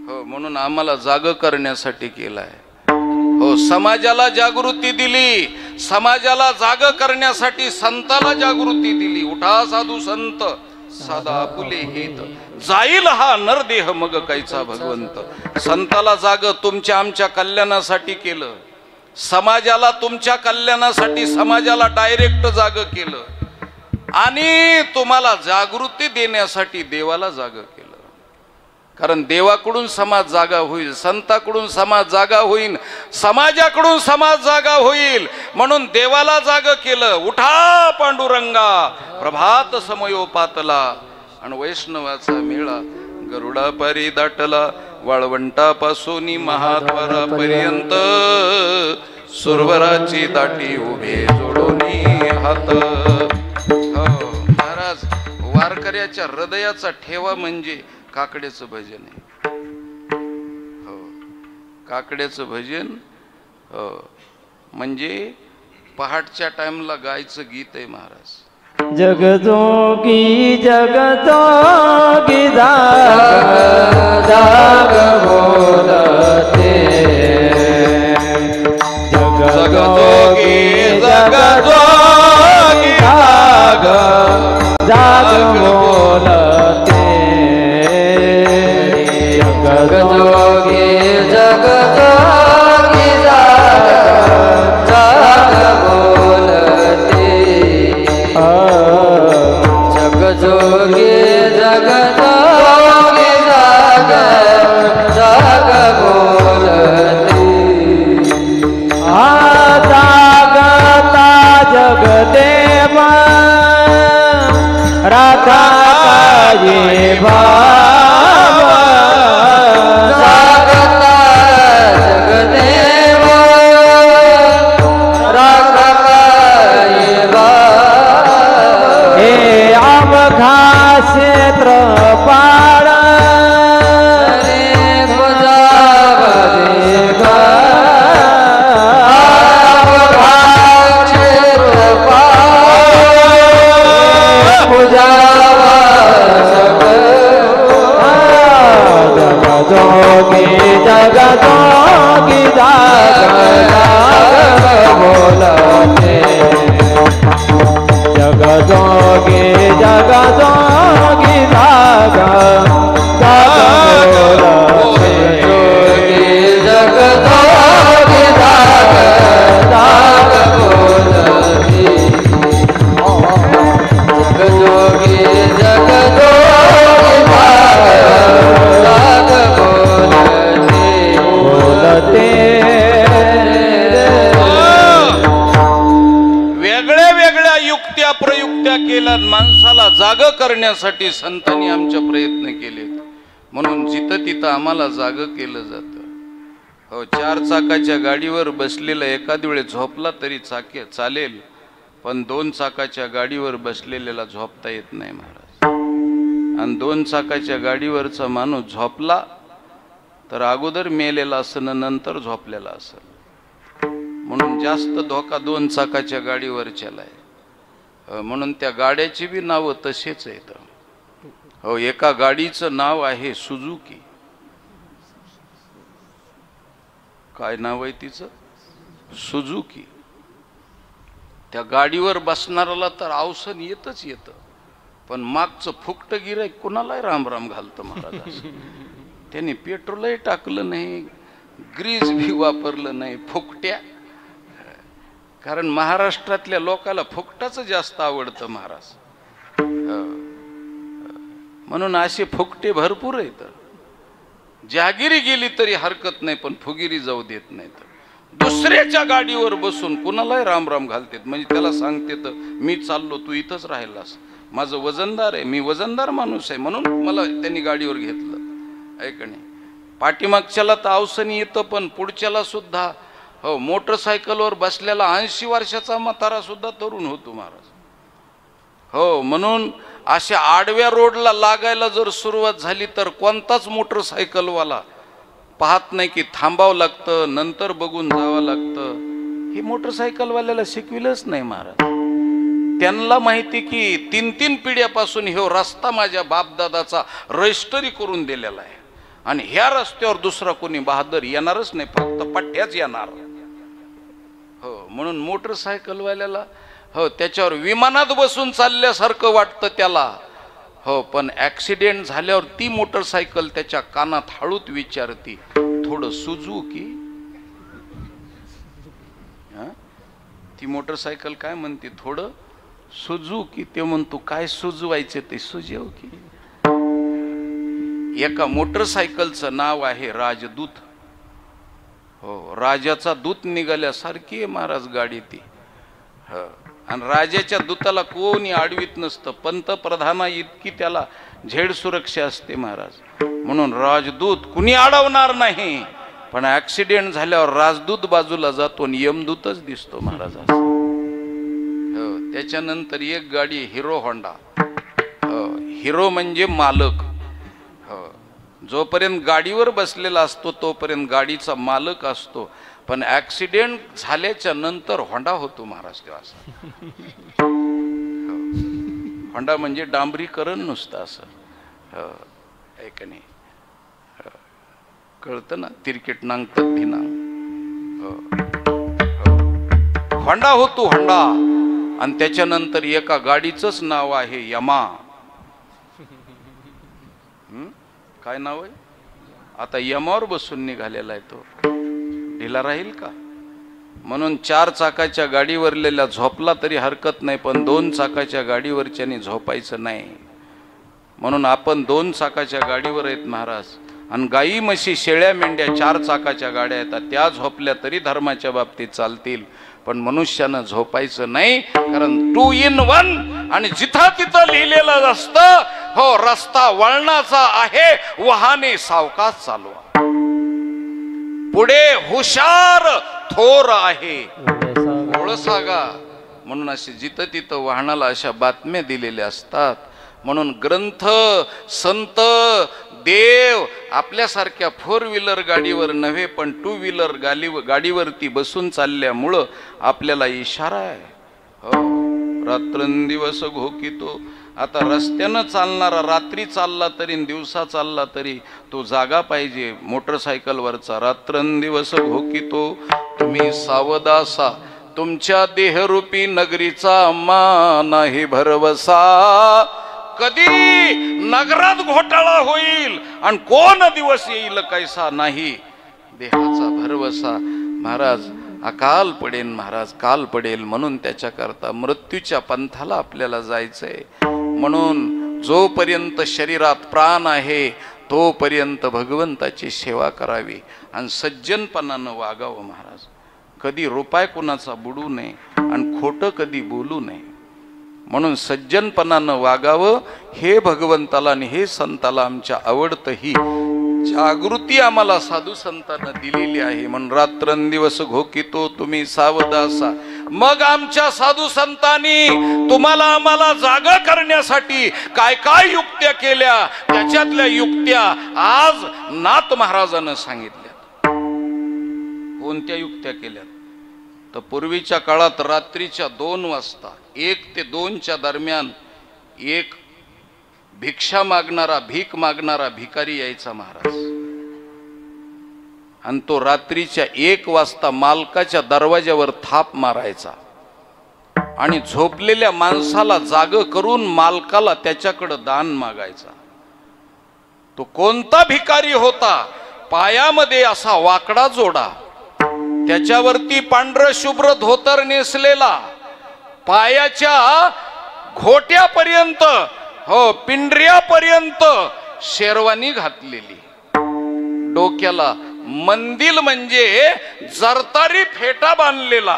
हो, म्हणून आम्हाला जाग करण्यासाठी केलाय. हो, समाजाला जागृती दिली, समाजाला जाग करण्यासाठी संताला जागृती दिली. उठा साधू संत सदा फुले हेत, जाईल हा नरदेह मग कैचा भगवंत. संताला जाग तुमच्या आमच्या कल्याणासाठी केलं, समाजाला तुमच्या कल्याणासाठी समाजाला डायरेक्ट जाग केलं, आणि तुम्हाला जागृती देण्यासाठी देवाला जाग केलं. कारण देवाकडून समाज जागा होईल, संताकडून समाज जागा होईल, समाजाकडून समाज जागा होईल. म्हणून देवाला जाग केलं. उठा पांडुरंगा प्रभात समयोपातला, आणि वैष्णवाचा मेळा गरुडा परी दाटला. वाळवंटापासून महाद्वारापर्यंत सुरवराची दाटी उभे जोडोनी हात. हो महाराज, वारकऱ्याच्या हृदयाचा ठेवा म्हणजे काकड्याचं भजन आहे. हो, काकड्याचं भजन. हो, म्हणजे पहाटच्या टाइमला गायचं गीत आहे महाराज. जगजोगी जगजोगी जाग जाग बोलते जगजोगी जगजोगी जाग जाग बोलते जगजोगी जगजोगी जाग जाग बोलते जगजोगी जगजोगी जाग जाग बोलते जागता जगदेव राधा ये भाव जागता जगदेव राधा ये भाव हे अवघा क्षेत्र पाळ रे बुजावदेवा अवघा क्षेत्र पाळ बुजावा जगजोगी जगजोगी जाग जाग बोलते जगजोगी जगजोगी जाग जाग बोलते जगजोगी जाग जाग बोलते जगजोगी जगजोगी जाग जाग बोलते वेगळ्या वेगळ्या युक्त्या प्रयुक्त्या केल्या माणसाला जाग करण्यासाठी संतांनी आमचे प्रयत्न केले म्हणून जिथं तिथं आम्हाला जाग केलं जातं हो 4 चाकाच्या गाडीवर बसलेला एखाद वेळे झोपला तरी चालेल पण 2 चाकाच्या गाडीवर बसलेल्याला झोपता येत नाही महाराज आणि 2 चाकाच्या गाडीवरचा माणूस झोपला तर अगोदर मेलेला असेल नंतर झोपलेला असेल म्हणून जास्त धोका 2 चाकाच्या गाडीवरच्याला आहे म्हणून त्या गाड्याची बी नावं तसेच आहेत हो एका गाडीचं नाव आहे सुझुकी काय नाव आहे तिचं सुझुकी त्या गाडीवर बसणाऱ्याला तर अवसन येतच येतं पण मागचं फुकट गिराईक कोणालाही राम राम घालतं महाराज त्यांनी पेट्रोलही टाकलं नाही ग्रीस भी वापरलं नाही फुकट्या कारण महाराष्ट्रातल्या लोकाला फुकटाचं जास्त आवडतं महाराज म्हणून असे फुकटे भरपूर आहेत जहागिरी गेली तरी हरकत नाही पण फुगिरी जाऊ देत नाहीत दुसऱ्याच्या गाडीवर बसून कुणालाही राम राम घालतात म्हणजे त्याला सांगते तर मी चाललो तू इथंच राहिलास माझं वजनदार आहे मी वजनदार माणूस आहे म्हणून मला त्यांनी गाडीवर घेतलं ऐकणे पाठीमागच्याला तर अवसनी येतं पण पुढच्याला सुद्धा हो मोटरसायकलवर बसलेला 80 वर्षाचा म्हातारा सुद्धा तरुण होतो महाराज हो म्हणून अशा आडव्या रोडला लागायला जर सुरुवात झाली तर कोणताच मोटरसायकलवाला पाहत नाही की थांबावं लागतं नंतर बघून जावं लागतं हे मोटरसायकलवाल्याला शिकविलंच नाही महाराज त्यांना माहिती की 3-3 पिढ्यापासून हे रस्ता माझ्या बापदादाचा रजिस्टरी करून दिलेला आहे आणि ह्या रस्त्यावर दुसरा कोणी बहादर येणारच नाही फक्त पठ्याच येणार हो म्हणून मोटरसायकलवाल्याला हो त्याच्यावर विमानात बसून चालल्यासारखं वाटतं त्याला हो पण ऍक्सिडेंट झाल्यावर ती मोटरसायकल त्याच्या कानात हळूच विचारती थोडं सुजू की ती मोटरसायकल काय म्हणते थोडं सुजू की ते म्हणतो काय सुजवायचे ते सुजव की एका मोटरसायकलचं नाव आहे राजदूत हो राजाचा दूत निघाल्यासारखी आहे महाराज गाडी ती आणि राजाच्या दूताला कोणी आडवीत नसतं पंतप्रधाना इतकी त्याला झेड सुरक्षा असते महाराज म्हणून राजदूत कुणी अडवणार नाही पण ऍक्सिडेंट झाल्यावर राजदूत बाजूला जातो आणि यमदूतच दिसतो महाराज हो त्याच्यानंतर एक गाडी हिरो होंडा हिरो म्हणजे मालक जोपर्यंत गाडीवर बसलेला असतो तोपर्यंत गाडीचा मालक असतो पण ऍक्सिडेंट झाल्याच्या नंतर होंडा होतो महाराज तेव्हा होंडा म्हणजे डांबरीकरण नुसतं असं, हो आहे का नाही? कळतं ना, तिरकेट नांग तद्धिना. होंडा होतो होंडा, आणि त्याच्यानंतर एका गाडीचंच नाव आहे यमा. काय नाव आहे? आता यमावर बसून निघालेला आहे तो, ढिला राहील का? म्हणून 4 चाकाच्या गाडीवरलेला झोपला तरी हरकत नाही, पण 2 चाकाच्या गाडीवरच्याने झोपायचं नाही. म्हणून आपण 2 चाकाच्या गाडीवर आहेत महाराज, आणि गाई म्हशी शेळ्या मेंढ्या 4 चाकाच्या गाड्या येतात, त्या झोपल्या तरी धर्माच्या बाबतीत चालतील, पण मनुष्यानं झोपायचं नाही. कारण 2 in 1, आणि जिथं तिथं लिहिलेलं असतं, हो रस्ता वळणाचा आहे, वाहने सावकाश चालवा, पुढे हुशार थोर आहे ओळसागा. म्हणून असे जिथं तिथं वाहनाला अशा बातम्या दिलेल्या असतात. म्हणून ग्रंथ, संत, देव आपल्यासारख्या 4 व्हीलर गाडीवर नव्हे, पण 2 व्हीलर गाडीवरती बसून चालल्यामुळं आपल्याला इशारा आहे. हो, रात्रंदिवस घोकितो. आता रस्त्यानं चालणारा रात्री चालला तरी दिवसा चालला तरी तो जागा पाहिजे. मोटरसायकलवरचा रात्रंदिवस घोकितो, तुम्ही सावधासा, तुमच्या देहरूपी नगरीचा आम्हा नाही भरवसा. कधी नगरात घोटाळा होईल आणि कोण दिवस येईल कैसा नाही देहाचा भरवसा. महाराज अकाल पडेल, महाराज काल पडेल, म्हणून त्याच्याकरता मृत्यूच्या पंथाला आपल्याला जायचंय. म्हणून जोपर्यंत शरीरात प्राण आहे तोपर्यंत भगवंताची सेवा करावी आणि सज्जनपणानं वागावं महाराज. कधी रुपये कुणाचा बुडू नये आणि खोटं कधी बोलू नये. म्हणून सज्जनपणानं वागावं हे भगवंताला आणि हे संताला आमच्या आवडतं. ही जागृती आम्हाला साधू संतांना दिलेली आहे. म्हणून रात्रंदिवस घोकितो, तुम्ही सावधासा. मग आमच्या साधू संतांनी तुम्हाला आम्हाला जागा करण्यासाठी काय काय युक्त्या केल्या, त्याच्यातल्या युक्त्या आज नाथ महाराजांना सांगितल्या. कोणत्या युक्त्या केल्या? तर पूर्वीच्या काळात रात्रीच्या 2 वाजता 1 ते 2च्या दरम्यान एक भिक्षा मागणारा, भीक मागणारा भिकारी यायचा महाराज, आणि तो रात्रीच्या 1 वाजता मालकाच्या दरवाज्यावर थाप मारायचा आणि झोपलेल्या माणसाला जाग करून मालकाला त्याच्याकडे दान मागायचा. तो कोणता भिकारी होता? पायामध्ये असा वाकडा जोडा, त्याच्यावरती पांढर शुभ्र धोतर नेसलेला, पायाच्या घोट्यापर्यंत, हो पिंढऱ्यापर्यंत शेरवानी घातलेली, डोक्याला मंदिल म्हणजे जरतारी फेटा बांधलेला,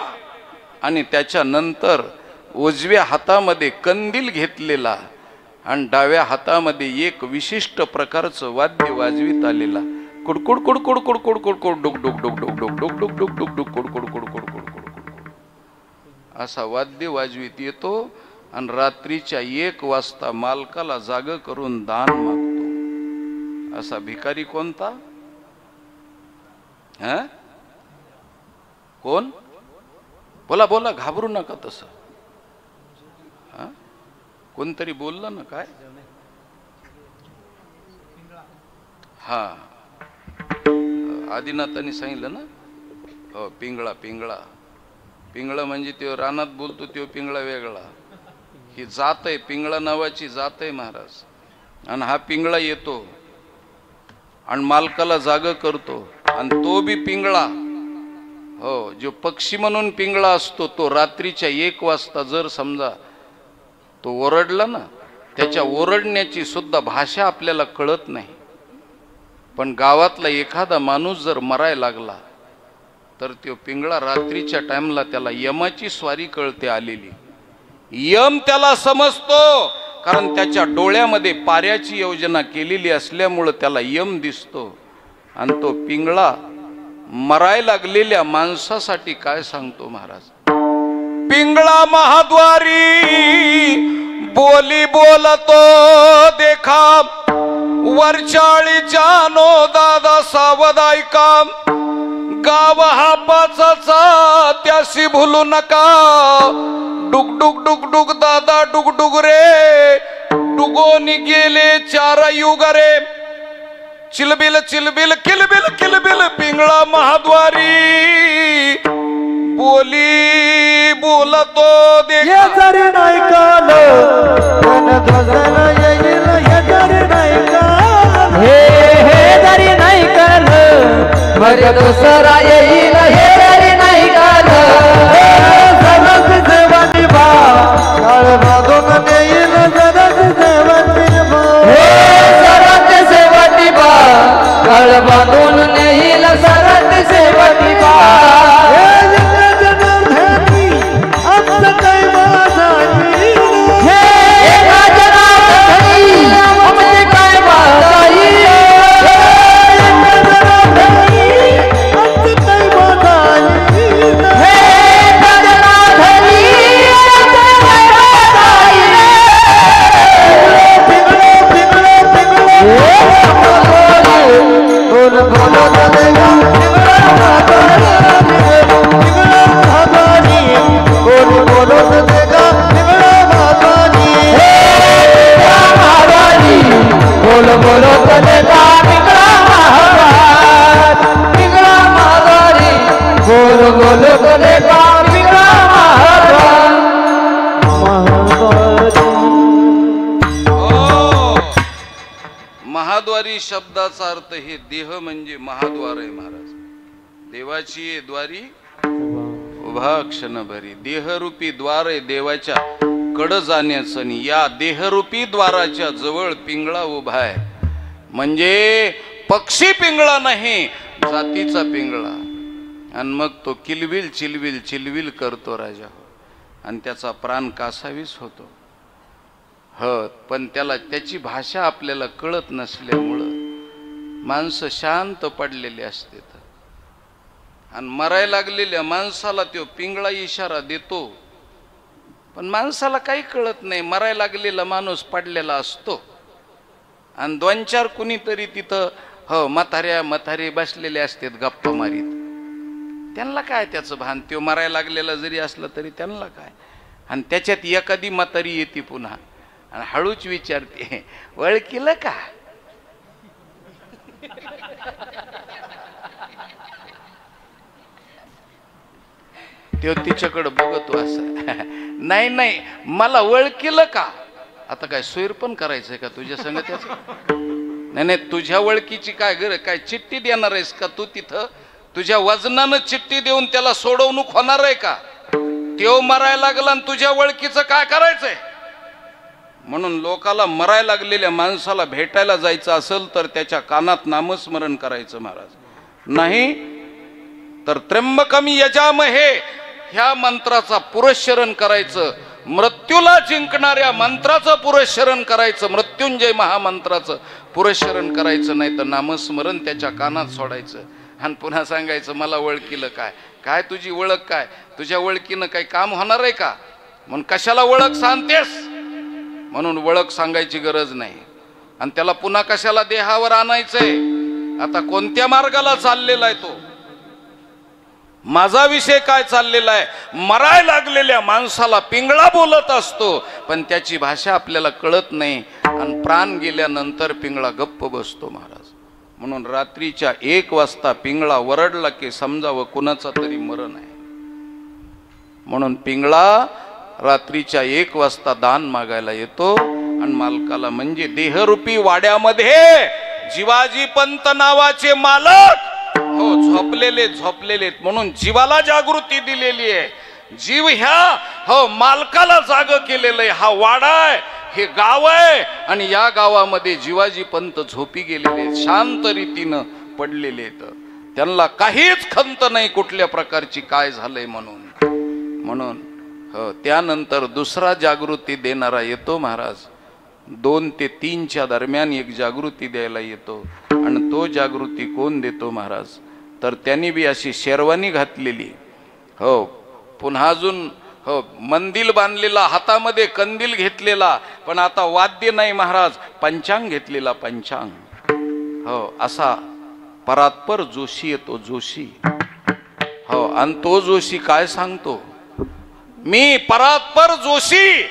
आणि त्याच्यानंतर उजव्या हातामध्ये कंदील घेतलेला आणि डाव्या हातामध्ये एक विशिष्ट प्रकारचं वाद्य वाजवीत आलेला. कुडकुड कुडकुड कुडकुड कुडकुड डुक डुक डुक डुक डुक डुक डुक डुक डुक डुक कुडकुड कुडकुड कुडकुड असा वाद्य वाजवीत येतो आणि रात्रीच्या 1 वाजता मालकाला जाग करून दान मागतो. असा भिकारी कोणता? कोण? बोला बोला, घाबरू नका तसं. कोणतरी बोललं ना काय? हा, आदिनाथांनी सांगितलं ना. हो, पिंगळा. पिंगळा पिंगळा म्हणजे तो रानात बोलतो तो पिंगळा वेगळा. ही जात आहे, पिंगळा नावाची जात आहे महाराज. आणि हा पिंगळा येतो आणि मालकाला जाग करतो, आणि तो बी पिंगळा, हो जो पक्षी म्हणून पिंगळा असतो, तो रात्रीच्या 1 वाजता जर समजा तो ओरडला ना, त्याच्या ओरडण्याची सुद्धा भाषा आपल्याला कळत नाही. पण गावातला एखादा माणूस जर मरायला लागला तर तो पिंगळा रात्रीच्या टाइमला त्याला यमाची स्वारी कळते आलेली. यम त्याला समजतो, कारण त्याच्या डोळ्यामध्ये पाऱ्याची योजना केलेली असल्यामुळं त्याला यम दिसतो. आणि तो पिंगळा मरायला लागलेल्या माणसासाठी काय सांगतो महाराज? पिंगळा महाद्वारी बोली बोलतो देखा, वरचाळीच्या नो दादा सावधाई काम, गाव हा पाचाचा त्याशी भूलू नका, डुग डुग डुग डुग दादा डुग डुग रे, डुगोनी गेले 4 युग रे, चिलबिल चिलबिल किलबिल किलबिल पिंगळा महाद्वारी, बोली बोलतो दे जरी नाही काल येईल, हे जरी नाही काल, हे जरी नाही काल बरे दुसरा येईल, हे जरी नाही काल, सरस सेवानी बा काळ बांधून येईल, सरस सेवानी बा, सरस सेवानी बा काळ बांधून येईल, सरस सेवानी बा, महाद्वारी शब्दाचा अर्थ हे देह म्हणजे महाद्वार आहे महाराज, देवाची द्वारी उभा क्षणभरी, देहरूपी द्वार आहे देवाच्या कड जाण्याचं, आणि या देहरूपी द्वाराच्या जवळ पिंगळा उभा आहे, म्हणजे पक्षी पिंगळा नाही, जातीचा पिंगळा, आणि मग तो किलबिल चिलबिल चिलबिल करतो राजा, आणि त्याचा प्राण कासावीस होतो. पण त्याला त्याची भाषा आपल्याला कळत नसल्यामुळं माणसं शांत पडलेले असतात, आणि मरायला लागलेल्या माणसाला तो पिंगळा इशारा देतो, पण माणसाला काही कळत नाही, मरायला लागलेला माणूस पडलेला असतो, आणि 2-4 कुणीतरी तिथं म्हातारे बसलेले असतात गप्पा मारीत, त्यांना काय त्याचं भान, तो मरायला लागलेला जरी असला तरी त्यांना काय, आणि त्याच्यात एखादी म्हातारी येते पुन्हा आणि हळूच विचारते, ओळखीलं का? तो तिच्याकडे बघतो असं, नाही मला ओळखीलं का? आता काय सोयर पण करायचंय का तुझ्या संग त्याचं? नाही तुझ्या ओळखीची काय गरज, काय चिठ्ठी देणार आहेस का तू तिथं? तुझ्या वजनानं चिठ्ठी देऊन त्याला सोडवणूक होणार आहे का? त्यो मरायला लागला आणि तुझ्या ओळखीचं काय करायचंय? म्हणून लोकाला मरायला लागलेल्या माणसाला भेटायला जायचं असेल तर त्याच्या कानात नामस्मरण करायचं महाराज, नाही तर त्र्यंबकम यजामहे ह्या मंत्राचा पुरस्चरण करायचं, मृत्यूला जिंकणाऱ्या मंत्राचं पुरस्चरण करायचं, मृत्युंजय महामंत्राचं पुरस्चरण करायचं, नाही तर नामस्मरण त्याच्या कानात सोडायचं, आणि पुन्हा सांगायचं मला ओळखीलं काय? काय तुझी ओळख काय? तुझ्या ओळखीनं काही काम होणार आहे का? म्हणून कशाला ओळख सांगतेस? म्हणून ओळख सांगायची गरज नाही, आणि त्याला पुन्हा कशाला देहावर आणायचंय? आता कोणत्या मार्गाला चाललेला आहे तो? माझा विषय काय चाललेला आहे? मराय लागलेल्या माणसाला पिंगळा बोलत असतो, पण त्याची भाषा आपल्याला कळत नाही, आणि प्राण गेल्यानंतर पिंगळा गप्प बसतो महाराज. म्हणून रात्रीच्या 1 वाजता पिंगळा वरडला की समजावं कुणाचा तरी मरण आहे. म्हणून पिंगळा रात्रीच्या 1 वाजता दान मागायला येतो, आणि मालकाला म्हणजे देहरूपी वाड्यामध्ये जीवाजी पंत नावाचे मालक झोपलेले म्हणून जीवाला जागृती दिलेली आहे. जीव ह्या मालकाला जाग केलेलं आहे. हा वाडा आहे, हे गाव आहे, आणि या गावामध्ये जीवाजी पंत झोपी गेलेले, शांत रीतीनं पडलेले आहेत. त्यांना काहीच खंत नाही कुठल्या प्रकारची काय झालंय म्हणून त्यानंतर दुसरा जागृती देणारा येतो महाराज. 2 ते 3च्या दरम्यान एक जागृती द्यायला येतो, आणि तो जागृती कोण देतो महाराज? तर त्यांनी बी अशी शेरवानी घातलेली, पुन्हा अजून मंदिल बांधलेला, हातामध्ये कंदील घेतलेला, पण आता वाद्य नाही महाराज, पंचांग घेतलेला, पंचांग. असा परात्पर जोशी येतो, जोशी आणि तो जोशी काय सांगतो, मी परात्पर जोशी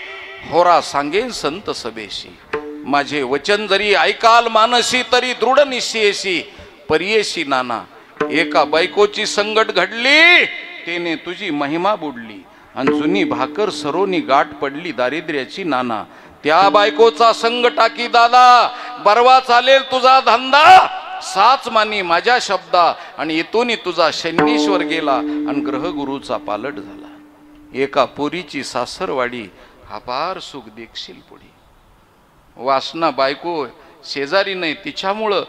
होरा सांगेन संत सभेशी, माझे वचन जरी ऐकाल मानसी तरी दृढ निश्चयेशी परियेशी नाना, एका बायकोची संगत घडली तेने तुझी महिमा बुडली, आणि जुनी भाकर सरोनी गाठ पडली दारिद्र्याची नाना, त्या बायकोचा संग टाकी दादा, बरवा चालेल तुझा धंदा, साच मानी माझ्या शब्दा, आणि इथून तुझा शनीश्वर गेला आणि ग्रहगुरूचा पालट झाला, एका पोरीची सासरवाडी अपार सुख देखशील पुढे, वासना बायको शेजारी नाही तिच्यामुळं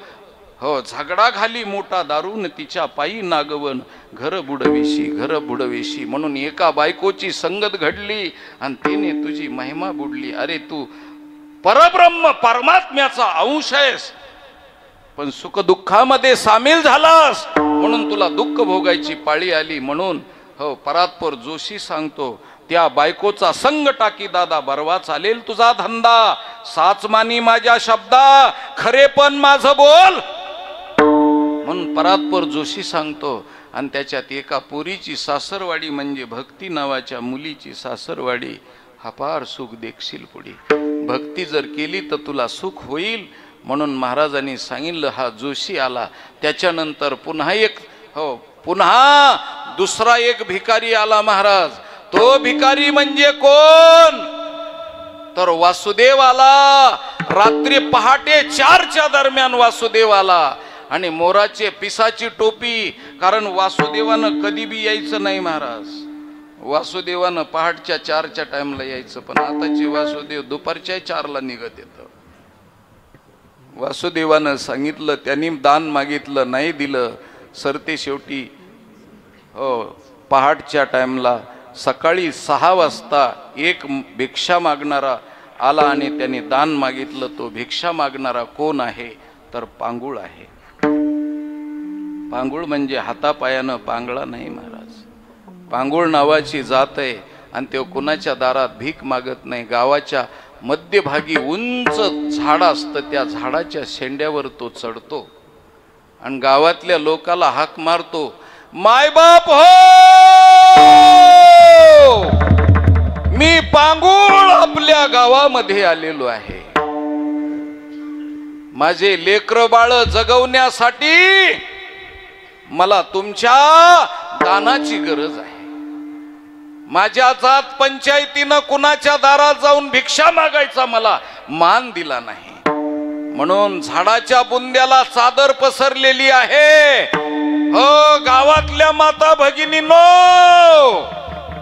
हो झगडा घाली मोठा दारून, तिच्या पायी नागवन घर बुडवेशी, म्हणून एका बायकोची संगत घडली आणि तिने तुझी महिमा बुडली, अरे तू परब्रह्म परमात्म्याचा अंश आहेस, पण सुख दुःखामध्ये सामील झालास म्हणून तुला दुःख भोगायची पाळी आली, म्हणून हो परात्पर जोशी सांगतो, त्या बायकोचा संग टाकी दादा, बरवा चालेल तुझा धंदा, साच मानी माझ्या शब्दा, खरे पण माझं बोल, म्हणून परात्पर जोशी सांगतो, आणि त्याच्यात एका पोरीची सासरवाडी म्हणजे भक्ती नावाच्या मुलीची सासरवाडी, अपार सुख देखशील पुढे, भक्ती जर केली तर तुला सुख होईल, म्हणून महाराजांनी सांगितलं. हा जोशी आला, त्याच्यानंतर पुन्हा दुसरा एक भिकारी आला महाराज. तो भिकारी म्हणजे कोण तर वासुदेव आला. रात्री पहाटे 4च्या दरम्यान वासुदेव आला आणि मोराचे पिसाची टोपी, कारण वासुदेवानं कधी बी यायचं नाही महाराज. वासुदेवानं पहाटच्या 4च्या टाइमला यायचं, पण आताचे वासुदेव दुपारच्या 4ला निघत येतं. वासुदेवानं सांगितलं, त्यांनी दान मागितलं, नाही दिलं. सरते शेवटी पहाटच्या टाइमला सकाळी 6 वाजता एक भिक्षा मागणारा आला आणि त्यांनी दान मागितलं. तो भिक्षा मागणारा कोण आहे तर पांगुळ आहे. पांगुळ म्हणजे हातापायानं पांगळा नाही महाराज. पांगुळ नावाची जात आहे आणि तो कुणाच्या दारात भीक मागत नाही. गावाच्या मध्यभागी उंच झाड असतं, त्या झाडाच्या शेंड्यावर तो चढतो आणि गावातल्या लोकाला हाक मारतो, मायबाप हो, मी पांगुळ आपल्या गावामध्ये आलेलो आहे. माझे लेकर बाळ जगवण्यासाठी मला तुमच्या दानाची गरज आहे. माझ्या जात पंचायतीनं कुणाच्या दारात जाऊन भिक्षा मागायचा मला मान दिला नाही, म्हणून झाडाच्या बुंद्याला चादर पसरलेली आहे. हो गावातल्या माता भगिनींनो,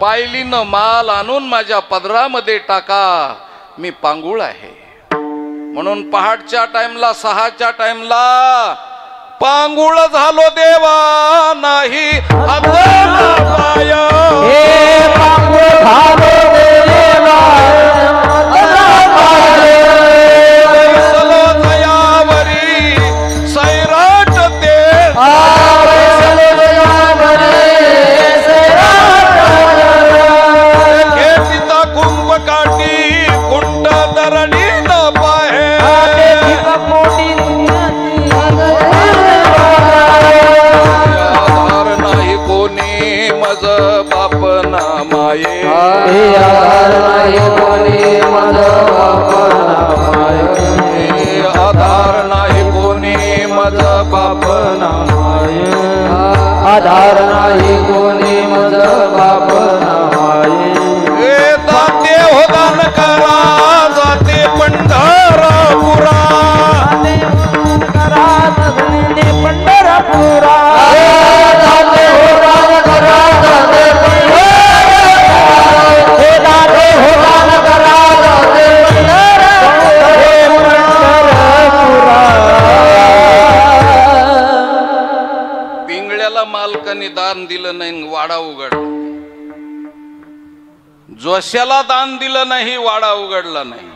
पायलीनं माल आणून माझ्या पदरामध्ये टाका, मी पांगुळ आहे. म्हणून पहाटच्या टाइमला 6च्या टाइमला पांगुळ झालो देवा नाही पाय, हे पांगुळ झालो देवा दयावरी सैराट ते घेतिता कुंभ काठी कुंड धरणी न पाहे, आधार नाही कोणी मज बाप ना माये, आधार नाही कोणी मज बाप ना माये, आधार नाही कोणी मज बाप ना माये, आधार नाही कोणी मज बाप ना माये. जाते हो दान करा, जाते पंढरपुरा, पंढरपुरा, जाते हो दान करा, जाते पिंगळ्याला मालकाने दान दिलं नाही, वाडा उघडला. जोशाला दान दिलं नाही, वाडा उघडला नाही.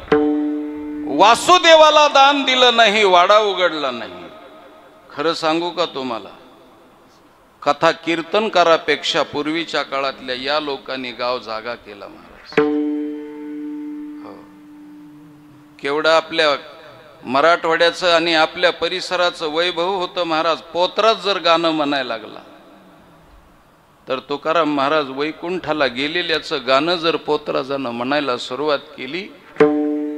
वासुदेवाला दान दिलं नाही, वाडा उघडला नाही. खरं सांगू का तुम्हाला, कथा कीर्तनकारापेक्षा पूर्वीच्या काळातल्या या लोकांनी गाव जागा केला महाराज. हो, केवढं आपल्या मराठवाड्याचं आणि आपल्या परिसराचं वैभव होतं महाराज. पोतराच जर गाणं म्हणायला लागला तर तुकाराम महाराज वैकुंठाला गेलेल्याचं गाणं जर पोतराजानं म्हणायला सुरुवात केली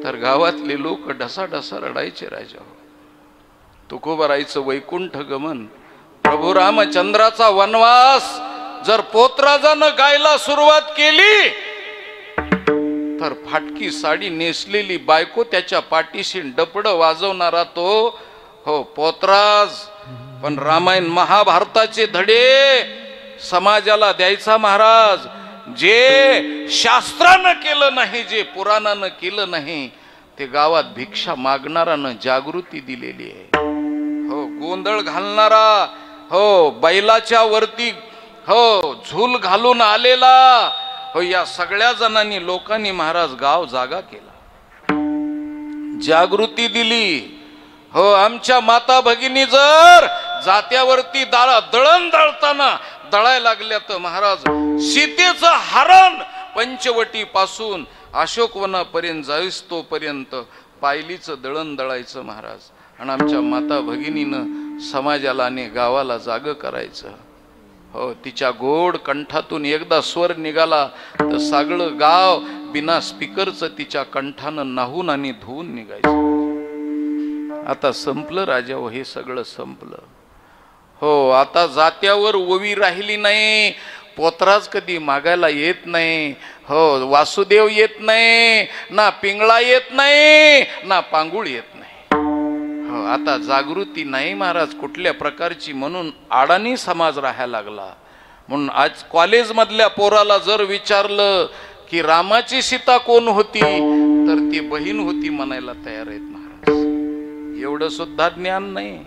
तर गावातले लोक ढसाढसा रडायचे. राजा हो, तुकोबारायचं वैकुंठ गमन, प्रभू रामचंद्राचा वनवास जर पोतराजानं गायला सुरुवात केली तर फाटकी साडी नेसलेली बायको त्याच्या पाठीशी डपड वाजवणारा तो हो पोतराज. पण रामायण महाभारताचे धडे समाजाला द्यायचा महाराज. जे शास्त्रानं केलं नाही, जे पुराणानं केलं नाही, ते गावात भिक्षा मागणारानं जागृती दिलेली आहे. हो, गोंधळ घालणारा, हो बैलाच्या वरती हो झूल घालून आलेला, हो या सगळ्या जणांनी लोकांनी महाराज गाव जागा केला, जागृती दिली. हो, आमच्या माता भगिनी जर जात्यावरती दळण दळताना दळायला लागल्या तर महाराज सीतेचं हरण पंचवटी पासून अशोकवनापर्यंत जाईस तोपर्यंत पायलीचं दळण दळायचं महाराज. आणि आमच्या माता भगिनीनं समाजाला आणि गावाला जाग करायचं. हो, तिच्या गोड कंठातून एकदा स्वर निघाला तर सगळं गाव बिना स्पीकरचं तिच्या कंठानं नाहून आणि धुवून निघायचं. आता संपलं राजा हो, हे सगळं संपलं. हो, आता जात्यावर ओवी राहिली नाही. पोतराज कधी मागायला येत नाही. हो, वासुदेव येत नाही, ना पिंगळा येत नाही, ना पांगुळ येत नाही. हो, आता जागृती नाही महाराज कुठल्या प्रकारची. म्हणून अडाणी समाज राहायला लागला. म्हणून आज कॉलेजमधल्या पोराला जर विचारलं की रामाची सीता कोण होती तर ती बहीण होती म्हणायला तयार आहेत महाराज. एवढं सुद्धा ज्ञान नाही.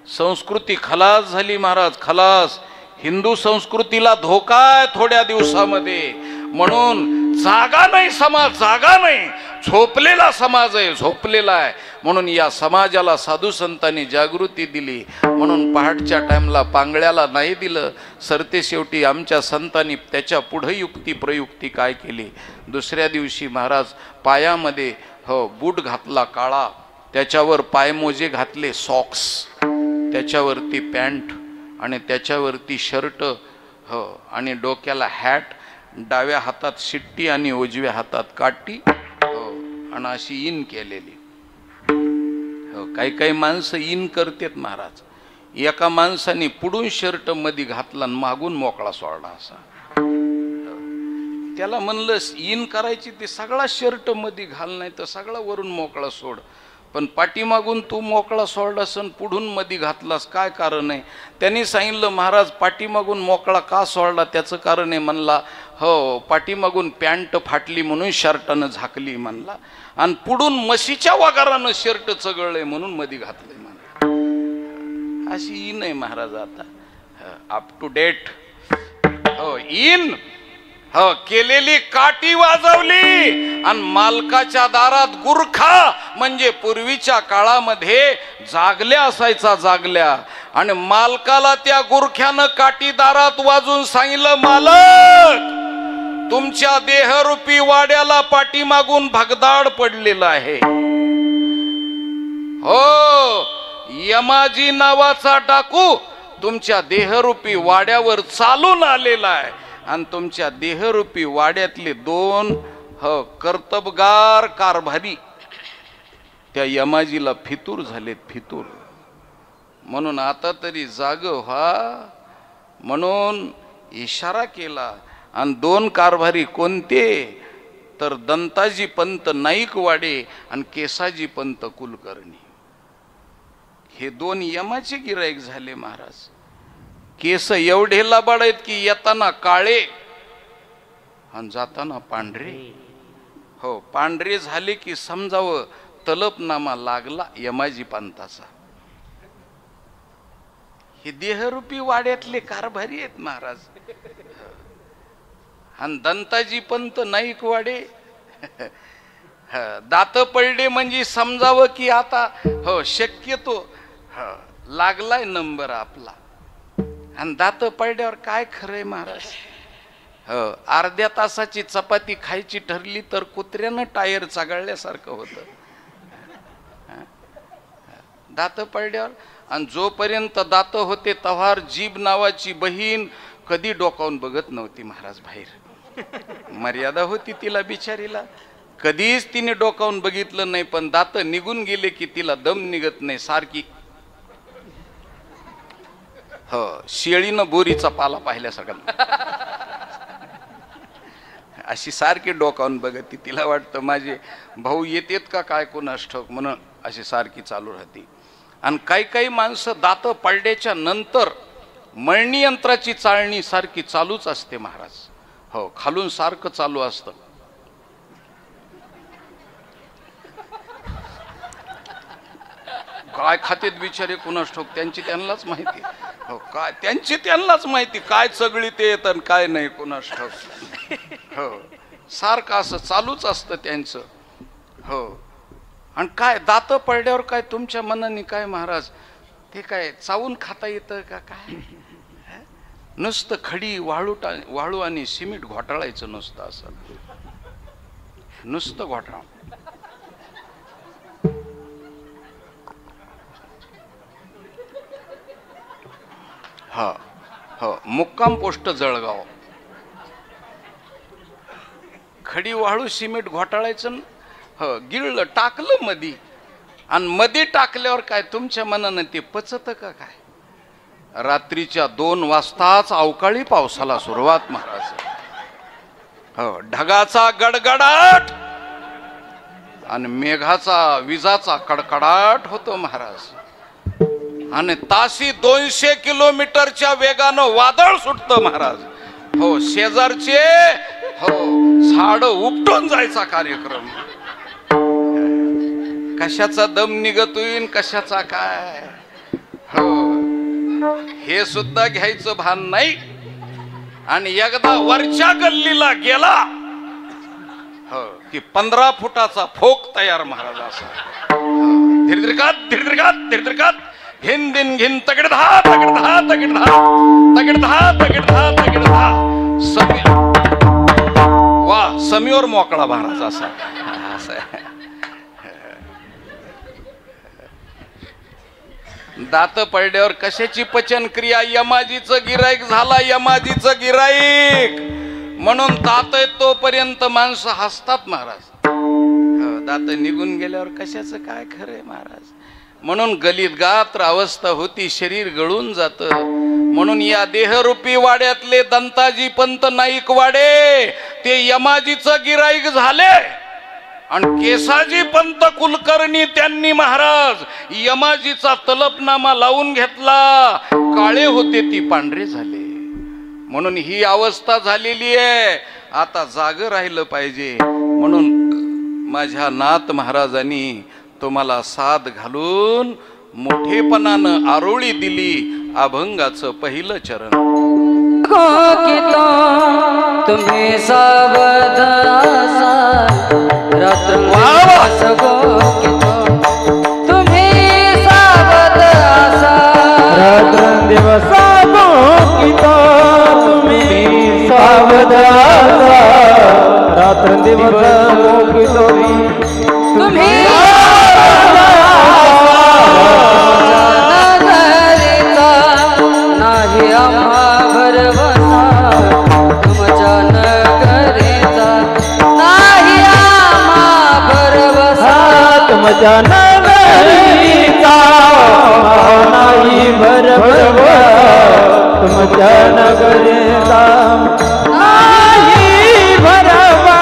संस्कृती खलास झाली महाराज, खलास. हिंदू संस्कृतीला धोका आहे थोड्या दिवसामध्ये. म्हणून जागा नाही समाज, जागा नाही. झोपलेला समाज आहे, झोपलेला आहे. म्हणून या समाजाला साधू संतांनी जागृती दिली. म्हणून पहाटच्या टाइमला पांगळ्याला नाही दिलं. सरते शेवटी आमच्या संतांनी त्याच्या पुढे युक्ती प्रयुक्ती काय केली. दुसऱ्या दिवशी महाराज पायामध्ये हो बूट घातला काळा, त्याच्यावर पायमोजे घातले सॉक्स, त्याच्यावरती पॅन्ट आणि त्याच्यावरती शर्ट, हो आणि डोक्याला हॅट, डाव्या हातात शिट्टी आणि उजव्या हातात काठी, हो आणि अशी इन केलेली. हो, काही काही माणसं इन करतात महाराज. एका माणसाने पुढून शर्ट मध्ये घातला आणि मागून मोकळा सोडला असा. त्याला म्हणलं इन करायची ते सगळा शर्ट मध्ये घाल, नाही तर सगळा वरून मोकळा सोड. पण पाठीमागून तू मोकळा सोडलास आणि पुढून मध्ये घातलास, काय कारण आहे? त्यांनी सांगितलं महाराज पाठीमागून मोकळा का सोडला त्याचं कारण आहे. म्हणला हो पाठीमागून पॅन्ट फाटली म्हणून शर्टानं झाकली म्हणला, आणि पुढून म्हशीच्या वगारानं शर्ट चगळले म्हणून मध्ये घातलंय म्हणला. अशी इन आहे महाराज आता, अप टू डेट. हो इन हो केलेली काठी वाजवली आणि मालकाच्या दारात गुरखा म्हणजे पूर्वीच्या काळामध्ये जागल्या असायचा, जागल्या. आणि मालकाला त्या गुरख्यानं काठी दारात वाजून सांगितलं, मालक तुमच्या देहरूपी वाड्याला पाठीमागून भगदाड पडलेला आहे. हो, यमाजी नावाचा डाकू तुमच्या देहरूपी वाड्यावर चालून आलेला आहे आणि तुमच्या देहरूपी वाड्यातले दोन हो कर्तबगार कारभारी त्या यमाजीला फितूर झालेत, फितूर. म्हणून आता तरी जाग व्हा म्हणून इशारा केला. आणि दोन कारभारी कोणते तर दंताजी पंत नाईकवाडे आणि केसाजी पंत कुलकर्णी. हे दोन यमाचे गिराईक झाले महाराज. केस एवढे लबाड आहेत की येताना काळे आणि जाताना पांढरे. हो, पांढरे झाले की समजावं तलपनामा लागला यमाजी पंताचा. हे देहरूपी वाड्यातले कारभारी आहेत महाराज. आणि दंताजी पंत नाईकवाडे दात पडले म्हणजे समजावं की आता हो शक्यतो लागलाय नंबर आपला. आणि दात पडल्यावर काय खरंय महाराज. हो, अर्ध्या तासाची चपाती खायची ठरली तर कुत्र्यानं टायर चगळल्यासारखं होतं दात पडल्यावर. आणि जोपर्यंत दात होते तव्हार जीभ नावाची बहीण कधी डोकावून बघत नव्हती महाराज बाहेर. मर्यादा होती तिला बिचारीला, कधीच तिने डोकावून बघितलं नाही. पण दात निघून गेले की तिला दम निघत नाही, सारखी शेळीनं बोरीचा पाला पाहिल्यासारखा अशी सारखी डोकावून बघती. तिला वाटतं माझे भाऊ येतेत का काय कोणास ठाऊक म्हणून अशी सारखी चालू राहते. आणि काही काही माणसं दात पडल्याच्या नंतर मळणी यंत्राची चाळणी सारखी चालूच असते महाराज. हो, खालून सारखं चालू असतं. काय खातेत बिचारे कुणास ठाऊक, त्यांची त्यांनाच माहिती. हो, काय त्यांची त्यांनाच माहिती, काय चगळी ते येत आणि काय नाही कुणास ठाऊक. हो, सारखं असं चालूच असतं त्यांचं. हो, आणि काय दात पडल्यावर काय तुमच्या मनाने काय महाराज, ते काय चावून खाता येतं का काय? नुसतं खडी वाळू आणि सिमेंट घोटाळायचं नुसतं, असं नुसतं घोटाळ. हा हो, मुक्काम पोस्ट जळगाव. खडी वाळू सिमेंट घोटाळायचं. हो, गिळलं टाकलं मधी, आणि मध्ये टाकल्यावर काय तुमच्या मनानं ते पचत का काय? रात्रीच्या 2 वाजताच अवकाळी पावसाला सुरुवात महाराज. हो, ढगाचा गडगडाट आणि मेघाचा विजाचा कडकडाट होतो महाराज. आणि ताशी 200 किलोमीटरच्या वेगानं वादळ सुटतं महाराज. हो, शेजारचे हो झाड उपटून जायचा कार्यक्रम. कशाचा दम निघत होईन, कशाचा काय, हो हे सुद्धा घ्यायचं भान नाही. आणि एकदा वरच्या गल्लीला गेला हो की 15 फुटाचा फोक तयार महाराज. असा धीरधीरकात धीरधीरकात धीरधीरकात हिंदिन घिन तगडधा तगडधा तगडधा तगडधा तगडधा तगडधा. वा, समीवर मोकळा महाराज. असा दात पडल्यावर कशाची पचन क्रिया? यमाजीचं गिराईक झाला, यमाजीचं गिराईक. म्हणून दात तोपर्यंत माणसं हसतात महाराज. दात निघून गेल्यावर कशाचं काय खरंय महाराज. म्हणून गलित गात्र अवस्था होती, शरीर गळून जात. म्हणून या देहरूपी वाड्यातले दंताजी पंत नाईक वाडे ते यमाजीचं गिराईक झाले. आणि केसाजी पंत कुलकर्णी त्यांनी महाराज यमाजीचा तलपनामा लावून घेतला. काळे होते ती पांढरे झाले. म्हणून ही अवस्था झालेली आहे. आता जाग राहिलं पाहिजे. म्हणून माझ्या नाथ महाराजांनी तुम्हाला साथ घालून मोठेपणानं आरोळी दिली. अभंगाचं पहिलं चरण. तुम्ही सावध असा रात्रंदिवस तुम्ही सावध असा रात्रंदिवस तुम्ही सावध असा रात्रंदिवस तुम्ही नाही आम्हा भरवसा तुमच्या नगरीचा नाही आम्हा भरवसा तुमच्या नगरीचा नाही भरवसा तुमच्या नगरीचा नाही भरवसा.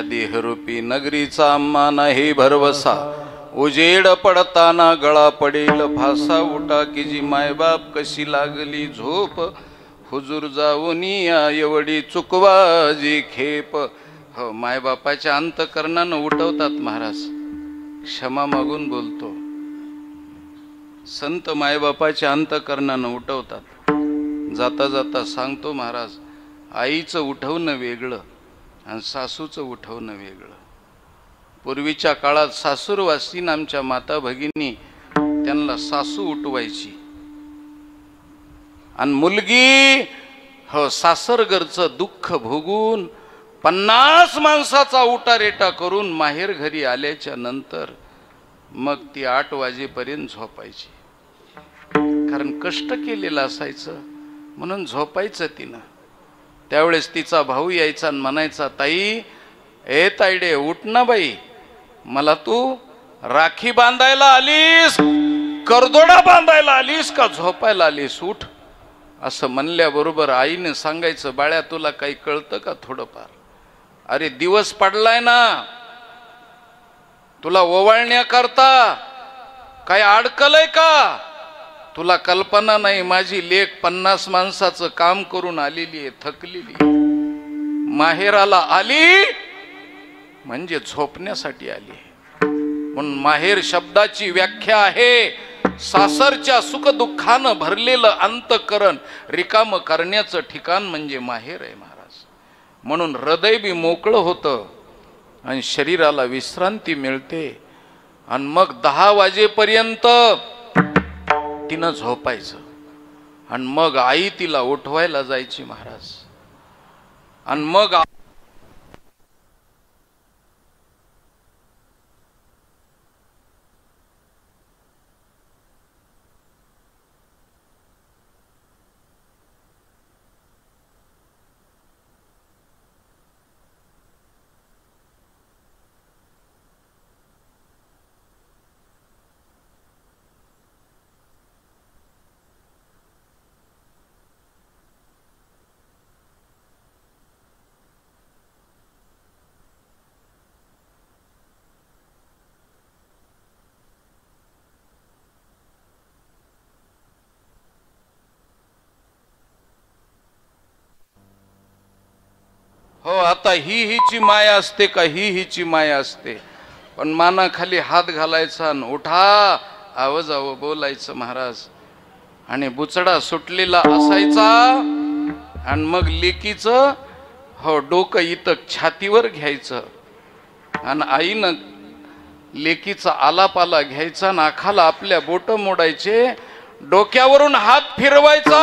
या देहरूपी नगरीचा आम्हा नाही भरवसा, उजेड पडताना गळा पडेल फासा, उठा की जी मायबाप कशी लागली झोप, हुजूर जाऊन या एवढी चुकवाजी खेप. हो, मायबापाच्या अंतकरणानं उठवतात महाराज. क्षमा मागून बोलतो, संत मायबापाच्या अंतकरणानं उठवतात. जाता जाता सांगतो महाराज, आईचं उठवणं वेगळं आणि सासूचं उठवणं वेगळं. पूर्वीच्या काळात सासूरवासीन आमच्या माता भगिनी त्यांना सासू उठवायची आणि मुलगी हो सासरघरचं दुःख भोगून 50 माणसाचा उटारेटा करून माहेर घरी आल्याच्या नंतर मग ती 8 वाजेपर्यंत झोपायची. कारण कष्ट केलेलं असायचं म्हणून झोपायचं तिनं. त्यावेळेस तिचा भाऊ यायचा आणि म्हणायचा, ताई ए ताईडे उठ ना बाई, मला तू राखी बांधायला आलीस, करदोडा बांधायला आलीस का झोपायला आलीस, उठ. असं म्हणल्याबरोबर आईने सांगायचं, बाळ्या तुला काही कळतं का थोडंफार, अरे दिवस पडलाय ना, तुला ओवाळण्याकरता काय अडकलंय का, तुला कल्पना नाही माझी लेक 50 माणसाचं काम करून आलेली आहे, थकलेली. माहेराला आली म्हणजे झोपण्यासाठी आली. म्हणून माहेर शब्दाची व्याख्या आहे सासरच्या सुखदुःखानं भरलेलं अंतकरण रिकाम करण्याचं ठिकाण म्हणजे माहेर आहे महाराज. म्हणून हृदय बी मोकळं होतं आणि शरीराला विश्रांती मिळते. आणि मग 10 वाजेपर्यंत तिनं झोपायचं आणि मग आई तिला उठवायला जायची महाराज. आणि मग हो, आता ही हिची माया असते का, ही हिची माया असते. पण मानाखाली हात घालायचा आणि उठा आवाज बोलायचं महाराज. आणि बुचडा सुटलेला असायचा आणि मग लेकीचं हो डोकं इथं छातीवर घ्यायचं आणि आईनं लेकीचा आलापाला घ्यायचा, नाखाला आपल्या बोट मोडायचे, डोक्यावरून हात फिरवायचा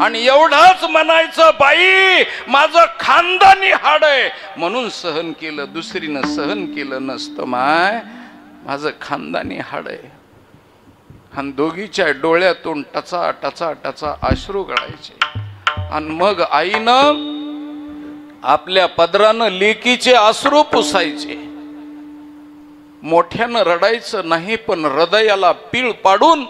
आणि एवढाच म्हणायचं, बाई माझं खानदानी हाड आहे म्हणून सहन केलं, दुसरीनं सहन केलं नसतं, माय माझं खानदानी हाड आहे. आणि दोघीच्या डोळ्यातून टचा टचा टचा अश्रू गळायचे. आणि मग आईनं आपल्या पदरानं लेकीचे अश्रू पुसायचे. मोठ्यानं रडायचं नाही, पण हृदयाला पीळ पाडून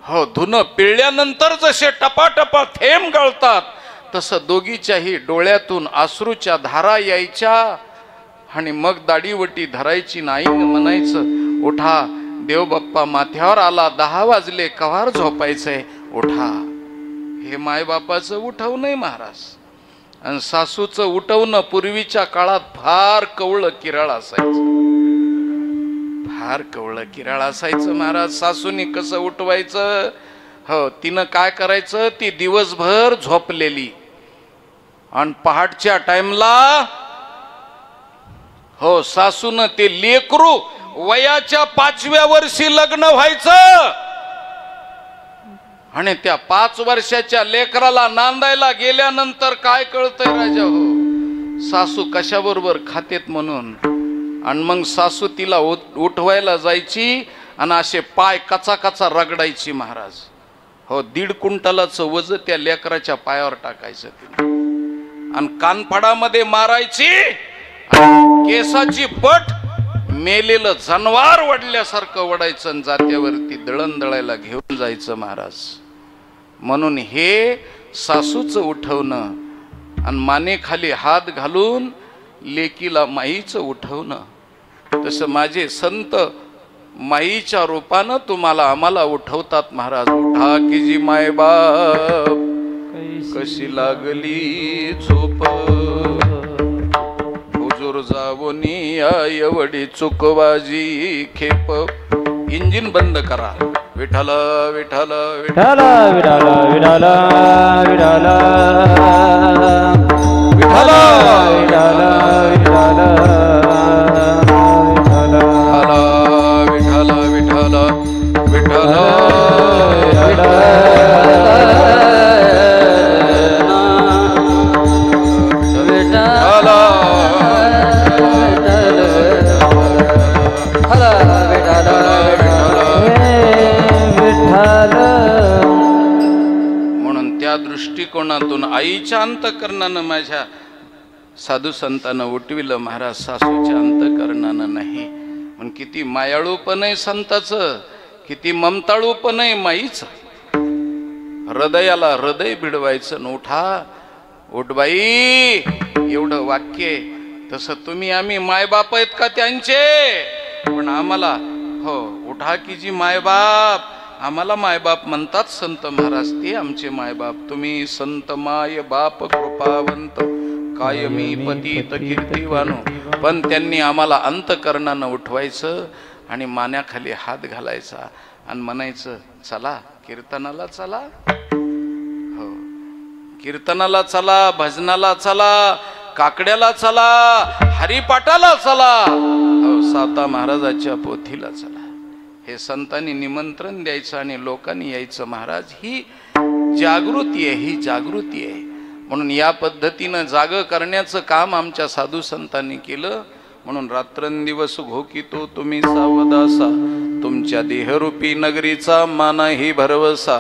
हो धुन पिळल्यानंतर जसे टपाटपा थेंब गळतात तसं दोघीच्याही डोळ्यातून अश्रूच्या धारा यायच्या. आणि मग दाढीवटी धरायची. नाईनं म्हणायचं, उठा देव बाप्पा माथ्यावर आला, 10 वाजले, कव्हार झोपायचंय, उठा. हे मायबापाचं उठवणं महाराज. आणि सासूचं उठवणं पूर्वीच्या काळात फार कवळं किराळ असायचं, फार कवळं किराळ असायचं महाराज. सासूनी कसं उठवायचं, हो तिनं काय करायचं, ती दिवसभर झोपलेली आणि पहाटच्या टाइमला हो सासून ते लेकरू वयाच्या 5व्या वर्षी लग्न व्हायचं आणि त्या 5 वर्षाच्या लेकराला नांदायला गेल्यानंतर काय कळतंय राजा हो, सासू कशाबरोबर खातेत म्हणून. आणि मग सासू तिला उठवायला जायची आणि असे पाय कचा कचा रगडायची महाराज. हो 1.5 क्विंटलाचं वजन त्या लेकराच्या पायावर टाकायचं तिने आणि कानफडामध्ये मारायची. केसाची पट मेलेलं जनावर वडल्यासारखं वडायचं आणि जात्यावरती दळण दळायला घेऊन जायचं महाराज. म्हणून हे सासूचं उठवणं आणि मानेखाली हात घालून लेकीला माईचं उठवणं, तसं माझे संत माईच्या रूपानं तुम्हाला आम्हाला उठवतात महाराज. उठा की जी माय बाप कशी लागली झोप, हुजूर जावोनी एवढी चुकवाजी खेप. इंजिन बंद करा. विठ्ठल विठ्ठल विठ्ठल विठ्ठल विठ्ठल विठ्ठल विठ्ठल विठ्ठल विठ्ठल विठ्ठल विठ्ठल म्हणून त्या दृष्टिकोनातून आईच्या अंतकरणानं माझ्या साधू संतांना उठविलं महाराज, सासूच्या अंतकरणानं नाही. म्हणून किती मायाळूपण आहे संताचं, किती ममताळूपण आहे माईचं. हृदयाला हृदय भिडवायचं. उठा उठबाई एवढं वाक्य आहे. तसं तुम्ही आम्ही मायबाप आहेत का त्यांचे, पण आम्हाला हो उठा की जी मायबाप, आम्हाला मायबाप म्हणतात संत महाराज, ते आमचे मायबाप. तुम्ही संत माय बाप कृपावंत कायमी पतित कीर्तिवानो. पण त्यांनी आम्हाला अंतकरणानं उठवायचं आणि मान्याखाली हात घालायचा आणि म्हणायचं चला कीर्तनाला चला, हो कीर्तनाला चला, भजनाला चला, काकड्याला चला, हरिपाठाला चला, हो साता महाराजाच्या पोथीला चला. हे संतांनी निमंत्रण द्यायचं आणि लोकांनी यायचं महाराज. ही जागृती आहे, ही जागृती आहे. म्हणून या पद्धतीनं जाग करण्याचं काम आमच्या साधू संतांनी केलं. म्हणून रात्रंदिवस घोकितो तुम्ही सावदासा, तुमच्या देहरूपी नगरीचा मानाही भरवसा.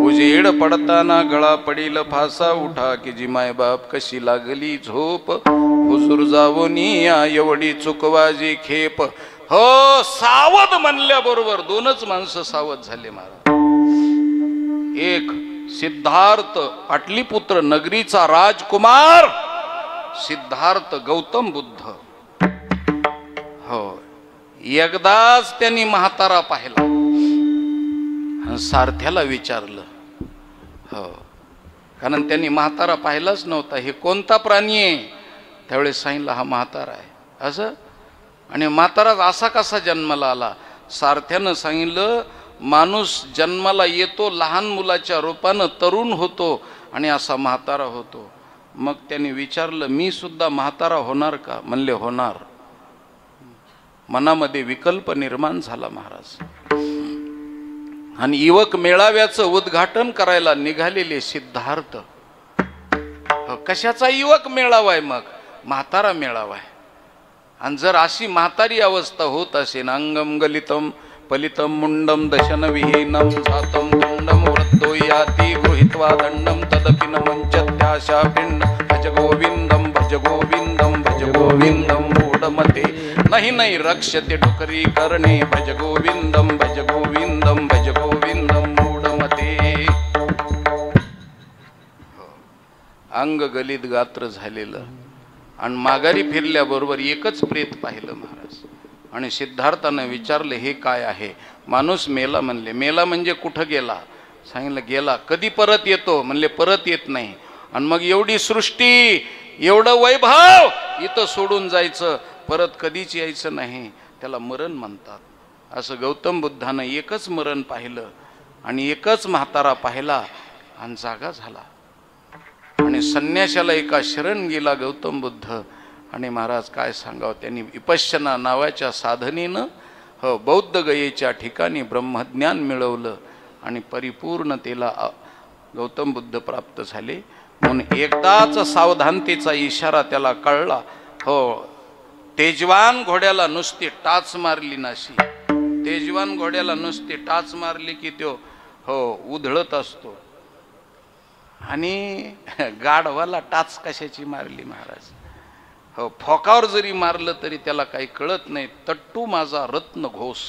उजेड पडताना गळा पडील फासा, उठा की जी मायबाप कशी लागली झोप, हुजूर जावोनी एवढी चुकवाजी खेप. हो सावध म्हणल्याबरोबर दोनच माणसं सावध झाले महाराज. एक सिद्धार्थ पाटलीपुत्र नगरीचा राजकुमार सिद्धार्थ गौतम बुद्ध. हो एकदाच त्यांनी म्हातारा पाहिला आणि सारथ्याला विचारलं, हो कारण त्यांनी म्हातारा पाहिलाच नव्हता, हे कोणता प्राणी आहे. त्यावेळेस सांगितलं हा म्हातारा आहे असं. आणि म्हातारा असा कसा जन्माला आला. सारथ्यानं सांगितलं माणूस जन्माला येतो लहान मुलाच्या रूपानं, तरुण होतो आणि असा म्हातारा होतो. मग त्यांनी विचारलं मी सुद्धा म्हातारा होणार का. म्हणले होणार. मनामध्ये विकल्प निर्माण झाला महाराज. आणि युवक मेळाव्याचं उद्घाटन करायला निघालेले सिद्धार्थ, कशाचा युवक मेळावा आहे, मग म्हातारा मेळावा आहे. आणि जर अशी म्हातारी अवस्था होत असेल, अंगम गलितम पलितम मुंडम दशन विहीनम जातम दंडम वृद्धो याति गृहीत्वा दंडम तदपि न मंचत्याशा पिंड भज गोविंदम भज गोविंदम भज गोविंदम मूढमते नहीं नहीं रक्षते डुकरी करणे भज गोविंदम भज गोविंदम भज गोविंदम मूढमते. अंग गलित गात्र झालेलं आणि माघारी फिरल्याबरोबर एकच प्रेत पाहिलं महाराज. आणि सिद्धार्थानं विचारलं हे काय आहे. माणूस मेला म्हणले. मेला म्हणजे कुठं गेला. सांगितलं गेला. कधी परत येतो. म्हणले परत येत नाही. आणि मग एवढी सृष्टी एवढं वैभव इथं सोडून जायचं, परत कधीच यायचं नाही, त्याला मरण म्हणतात. असं गौतम बुद्धानं एकच मरण पाहिलं आणि एकच म्हातारा पाहिला आणि जागा झाला. आणि संन्याशाला एका शरण गेला गौतम बुद्ध. आणि महाराज काय सांगावं, त्यांनी विपश्यना नावाच्या साधनेनं हो बौद्ध गयेच्या ठिकाणी ब्रह्मज्ञान मिळवलं आणि परिपूर्णतेला गौतम बुद्ध प्राप्त झाले. म्हणून एकदाच सावधानतेचा इशारा त्याला कळला. हो तेजवान घोड्याला नुसती टाच मारली नाशी. तेजवान घोड्याला नुसती टाच मारली की तो हो उधळत असतो. आणि गाढवाला टाच कशाची मारली महाराज. हो फोकावर जरी मारलं तरी त्याला काही कळत नाही. तट्टू माझा रत्न घोष,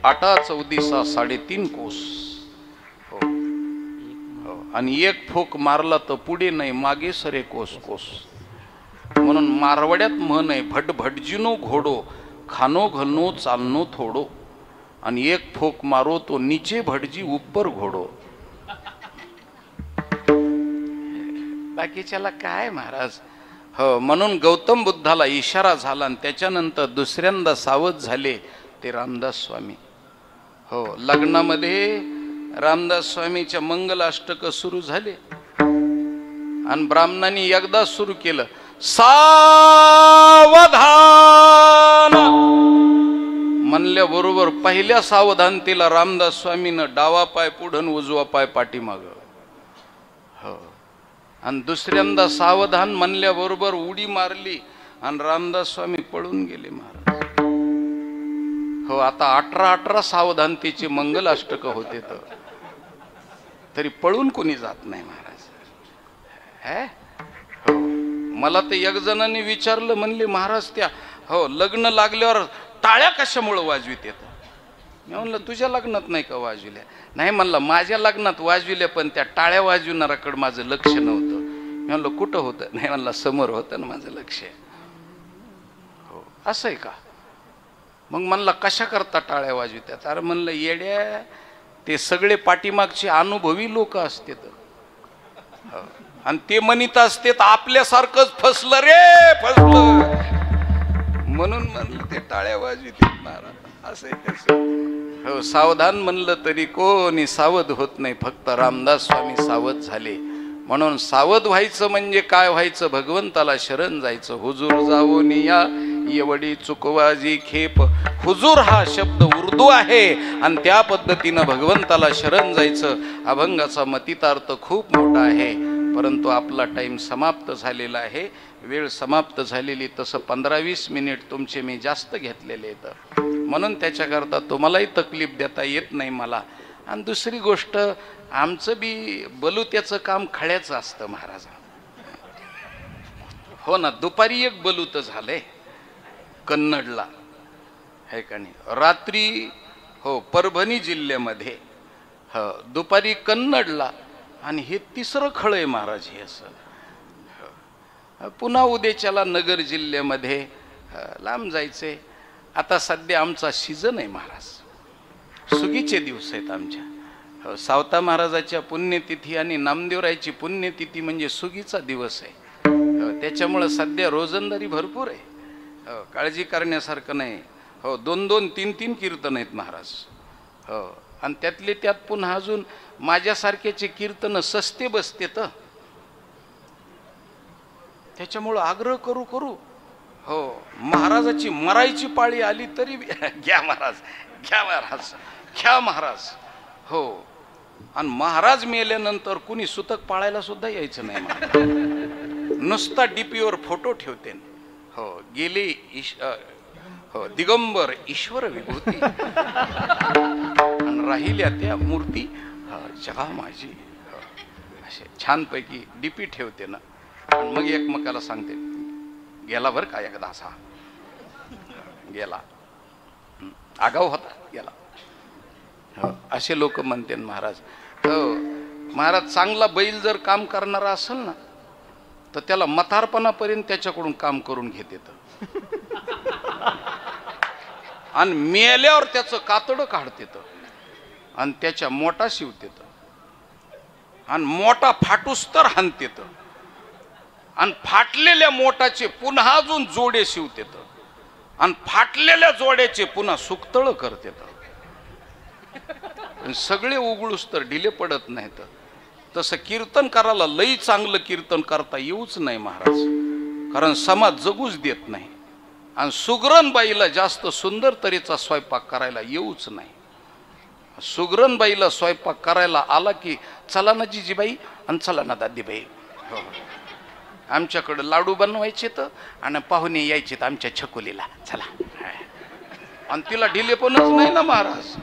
8-14 3.5 कोस. हो हो आणि एक फोक मारला तर पुढे नाही मागे सरे कोस कोस. म्हणून मारवाड्यात म्हण आहे, भटभटजीनो घोडो खानो घनो चालनो थोडो, आणि एक फोक मारो तो नीचे भटजी ऊपर घोडो. बाकीच्याला काय महाराज. हो, म्हणून गौतम बुद्धाला इशारा झाला आणि त्याच्यानंतर दुसऱ्यांदा सावध झाले ते रामदास स्वामी. हो, लग्नामध्ये रामदास स्वामीच्या मंगलाष्टक सुरू झाले आणि ब्राह्मणांनी एकदा सुरू केलं, सावधान म्हणल्या बरोबर पहिल्या सावधानतेला रामदास स्वामीनं डावा पाय पुढं उजवा पाय पाठीमाग. हो, आणि दुसऱ्यांदा सावधान म्हणल्या बरोबर उडी मारली आणि रामदास स्वामी पळून गेले महाराज. हो, आता 18 सावधानतेचे मंगलाष्टक होते तरी पळून कोणी जात नाही महाराज. हो, मला ते एक जणांनी विचारलं, म्हणले महाराज त्या हो लग्न लागल्यावर टाळ्या कशामुळे वाजवित येत. मी म्हणलं तुझ्या लग्नात नाही का वाजविल्या. नाही म्हणलं माझ्या लग्नात वाजविल्या, पण त्या टाळ्या वाजविणाराकडे माझं लक्ष नव्हतं. मी म्हणलं कुठं होतं. नाही म्हणलं समोर होतं ना माझं लक्ष. हो, असं आहे का. मग म्हणलं कशा करता टाळ्या वाजवित्यात. अरे म्हणलं येड्या, ते सगळे पाठीमागचे अनुभवी लोक असते आणि ते म्हणत असते आपल्यासारखंच फसलं रे फसलं, म्हणून म्हणलं ते टाळ्या वाजवित महाराज. असं कसं. हो, सावधान म्हणलं तरी कोणी सावध होत नाही, फक्त रामदास स्वामी सावध झाले. म्हणून सावध व्हायचं म्हणजे काय व्हायचं, भगवंताला शरण जायचं. हुजूर जावो निया एवढी चुकवाजी खेप. हुजूर हा शब्द उर्दू आहे आणि त्या पद्धतीनं भगवंताला शरण जायचं. अभंगाचा मतितार्थ खूप मोठा आहे, परंतु आपला टाइम समाप्त झालेला आहे, वेळ समाप्त झालेली. तसं 15-20 मिनिट तुमचे मी जास्त घेतलेले आहेत, म्हणून त्याच्याकरता तुम्हालाही तकलीफ देता येत नाही मला. आणि दुसरी गोष्ट, आमचं बी बलुत्याचं काम खळ्याचं असतं महाराज. हो ना, दुपारी एक बलूत झालंय कन्नडला, है का नाही. रात्री हो परभणी जिल्ह्यामध्ये, हो दुपारी कन्नडला, आणि हे तिसरं खळ आहे महाराज. हे असं पुन्हा उद्याच्याला नगर जिल्ह्यामध्ये लांब जायचे. आता सध्या आमचा सीझन आहे महाराज, सुगीचे दिवस आहेत आमच्या. सावता महाराजाच्या पुण्यतिथी आणि नामदेवरायची पुण्यतिथी म्हणजे सुगीचा दिवस आहे. त्याच्यामुळं सध्या रोजंदारी भरपूर आहे. काळजी करण्यासारखं नाही. हो, 2-2, 3-3 कीर्तन आहेत महाराज. हो, आणि त्यातले त्यात पुन्हा अजून माझ्यासारख्याचे कीर्तन सस्ते बसते तर त्याच्यामुळं आग्रह करू. हो, महाराजाची मरायची पाळी आली तरी घ्या महाराज, घ्या महाराज, घ्या महाराज. हो, आणि महाराज मेल्यानंतर कुणी सुतक पाळायला सुद्धा यायचं नाही महाराज. नुसता डीपीवर फोटो ठेवते. हो, गेले हो दिगंबर ईश्वर विभूती आणि राहिल्या त्या मूर्ती जगा माझी. असे छानपैकी डीपी ठेवते ना, मग एकमेकाला सांगते गेला बरं का एकदा असा गेला, आगाव होता गेला. हो, असे लोक म्हणते महाराज. हो महाराज, चांगला बैल जर काम करणारा असेल ना तर त्याला म्हातारपणापर्यंत त्याच्याकडून काम करून घेते आणि मेल्यावर त्याचं कातडं काढते आणि त्याच्या मोठा शिवते आणि मोठा फाटूस तर हाणते आणि फाटलेल्या मोठाचे पुन्हा अजून जोडे शिवते आणि फाटलेल्या जोड्याचे पुन्हा सुकतळ करते. सगळे उघडूस तर ढिले पडत नाहीत. तसं कीर्तन करायला लई चांगलं कीर्तन करता येऊच नाही महाराज, कारण समाज जगूच देत नाही. आणि सुगरणबाईला जास्त सुंदर तऱ्हेचा स्वयंपाक करायला येऊच नाही. सुगरणबाईला स्वयंपाक करायला आला की चला ना जिजीबाई आणि चला ना दादीबाई, हो आमच्याकडे लाडू बनवायचे तर आणि पाहुणे यायचे तर आमच्या छकुलीला चला. आणि तिला ढिलेपणच नाही ना महाराज.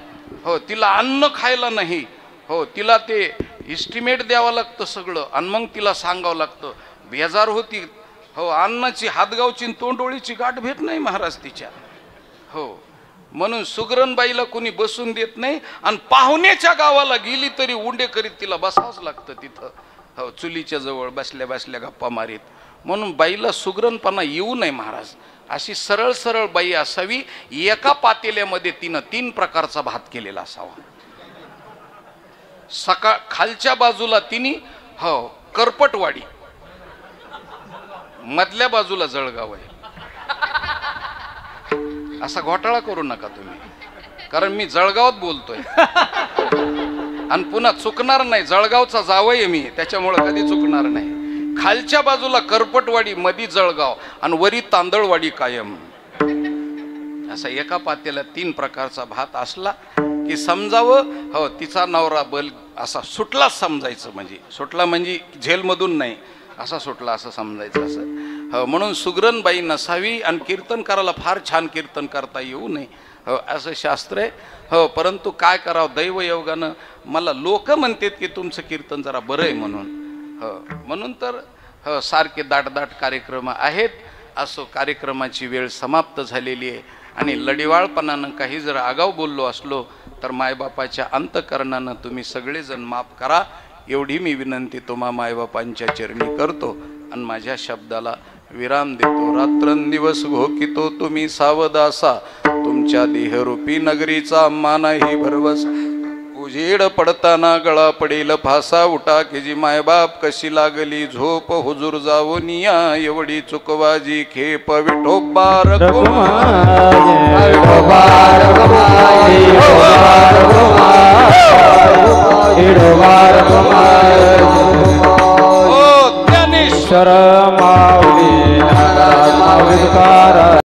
हो, तिला अन्न खायला नाही. हो, तिला ते इस्टिमेट द्यावं लागतं सगळं आणि मग तिला सांगावं लागतं. बेजार होती. हो, अन्नाची हातगावची तोंडोळीची गाठ भेट नाही महाराज तिच्या. हो, म्हणून सुगरणबाईला कोणी बसून देत नाही आणि पाहुण्याच्या गावाला गेली तरी उंडे करीत तिला बसावंच लागतं तिथं. हो, चुलीच्या जवळ बसल्या बसल्या गप्पा मारीत. म्हणून बाईला सुगरणपणा येऊ नये महाराज, अशी सरळ सरळ बाई असावी. एका पातेल्यामध्ये तिनं 3 प्रकारचा भात केलेला असावा. खालच्या बाजूला तिने करपटवाडी, मधल्या बाजूला जळगाव आहे. असा घोटाळा करू नका तुम्ही, कारण मी जळगावात बोलतोय आणि पुन्हा चुकणार नाही. जळगावचा जावई मी, त्याच्यामुळे कधी चुकणार नाही. खालच्या बाजूला करपटवाडी, मधी जळगाव आणि वरी तांदळवाडी कायम. असा एका पातेला 3 प्रकारचा भात असला की समजावं तिचा नवरा बल असा सुटलाच समजायचं. म्हणजे सुटला म्हणजे जेलमधून नाही, असा सुटला असं समजायचं. असं म्हणून सुगरण बाई नसावी आणि कीर्तनकाराला फार छान कीर्तन करता येऊ नये असं शास्त्र आहे. परंतु काय करावं, दैवयोगानं मला लोक म्हणतात की तुमचं कीर्तन जरा बरं आहे म्हणून. म्हणून तर सारखे दाट कार्यक्रम आहेत. असो, कार्यक्रमाची वेळ समाप्त झालेली आहे आणि लढिवाळपणानं काही जर आगाऊ बोललो असलो तर मायबापाच्या अंतकरणानं तुम्ही सगळेजण माफ करा, एवढी मी विनंती तुम्हा मायबापांच्या चरणी करतो आणि माझ्या शब्दाला विराम देतो. रात्रंदिवस घोकितो तुम्ही सावदासा, तुमच्या देहरूपी नगरीचा मानाही भरवस. उजेड पडताना गळा पडेल फासा, उठा की जी मायबाप कशी लागली झोप. हुजूर जावनिया एवढी चुकवाजी खेप. विठोबार ज्ञानेश्वर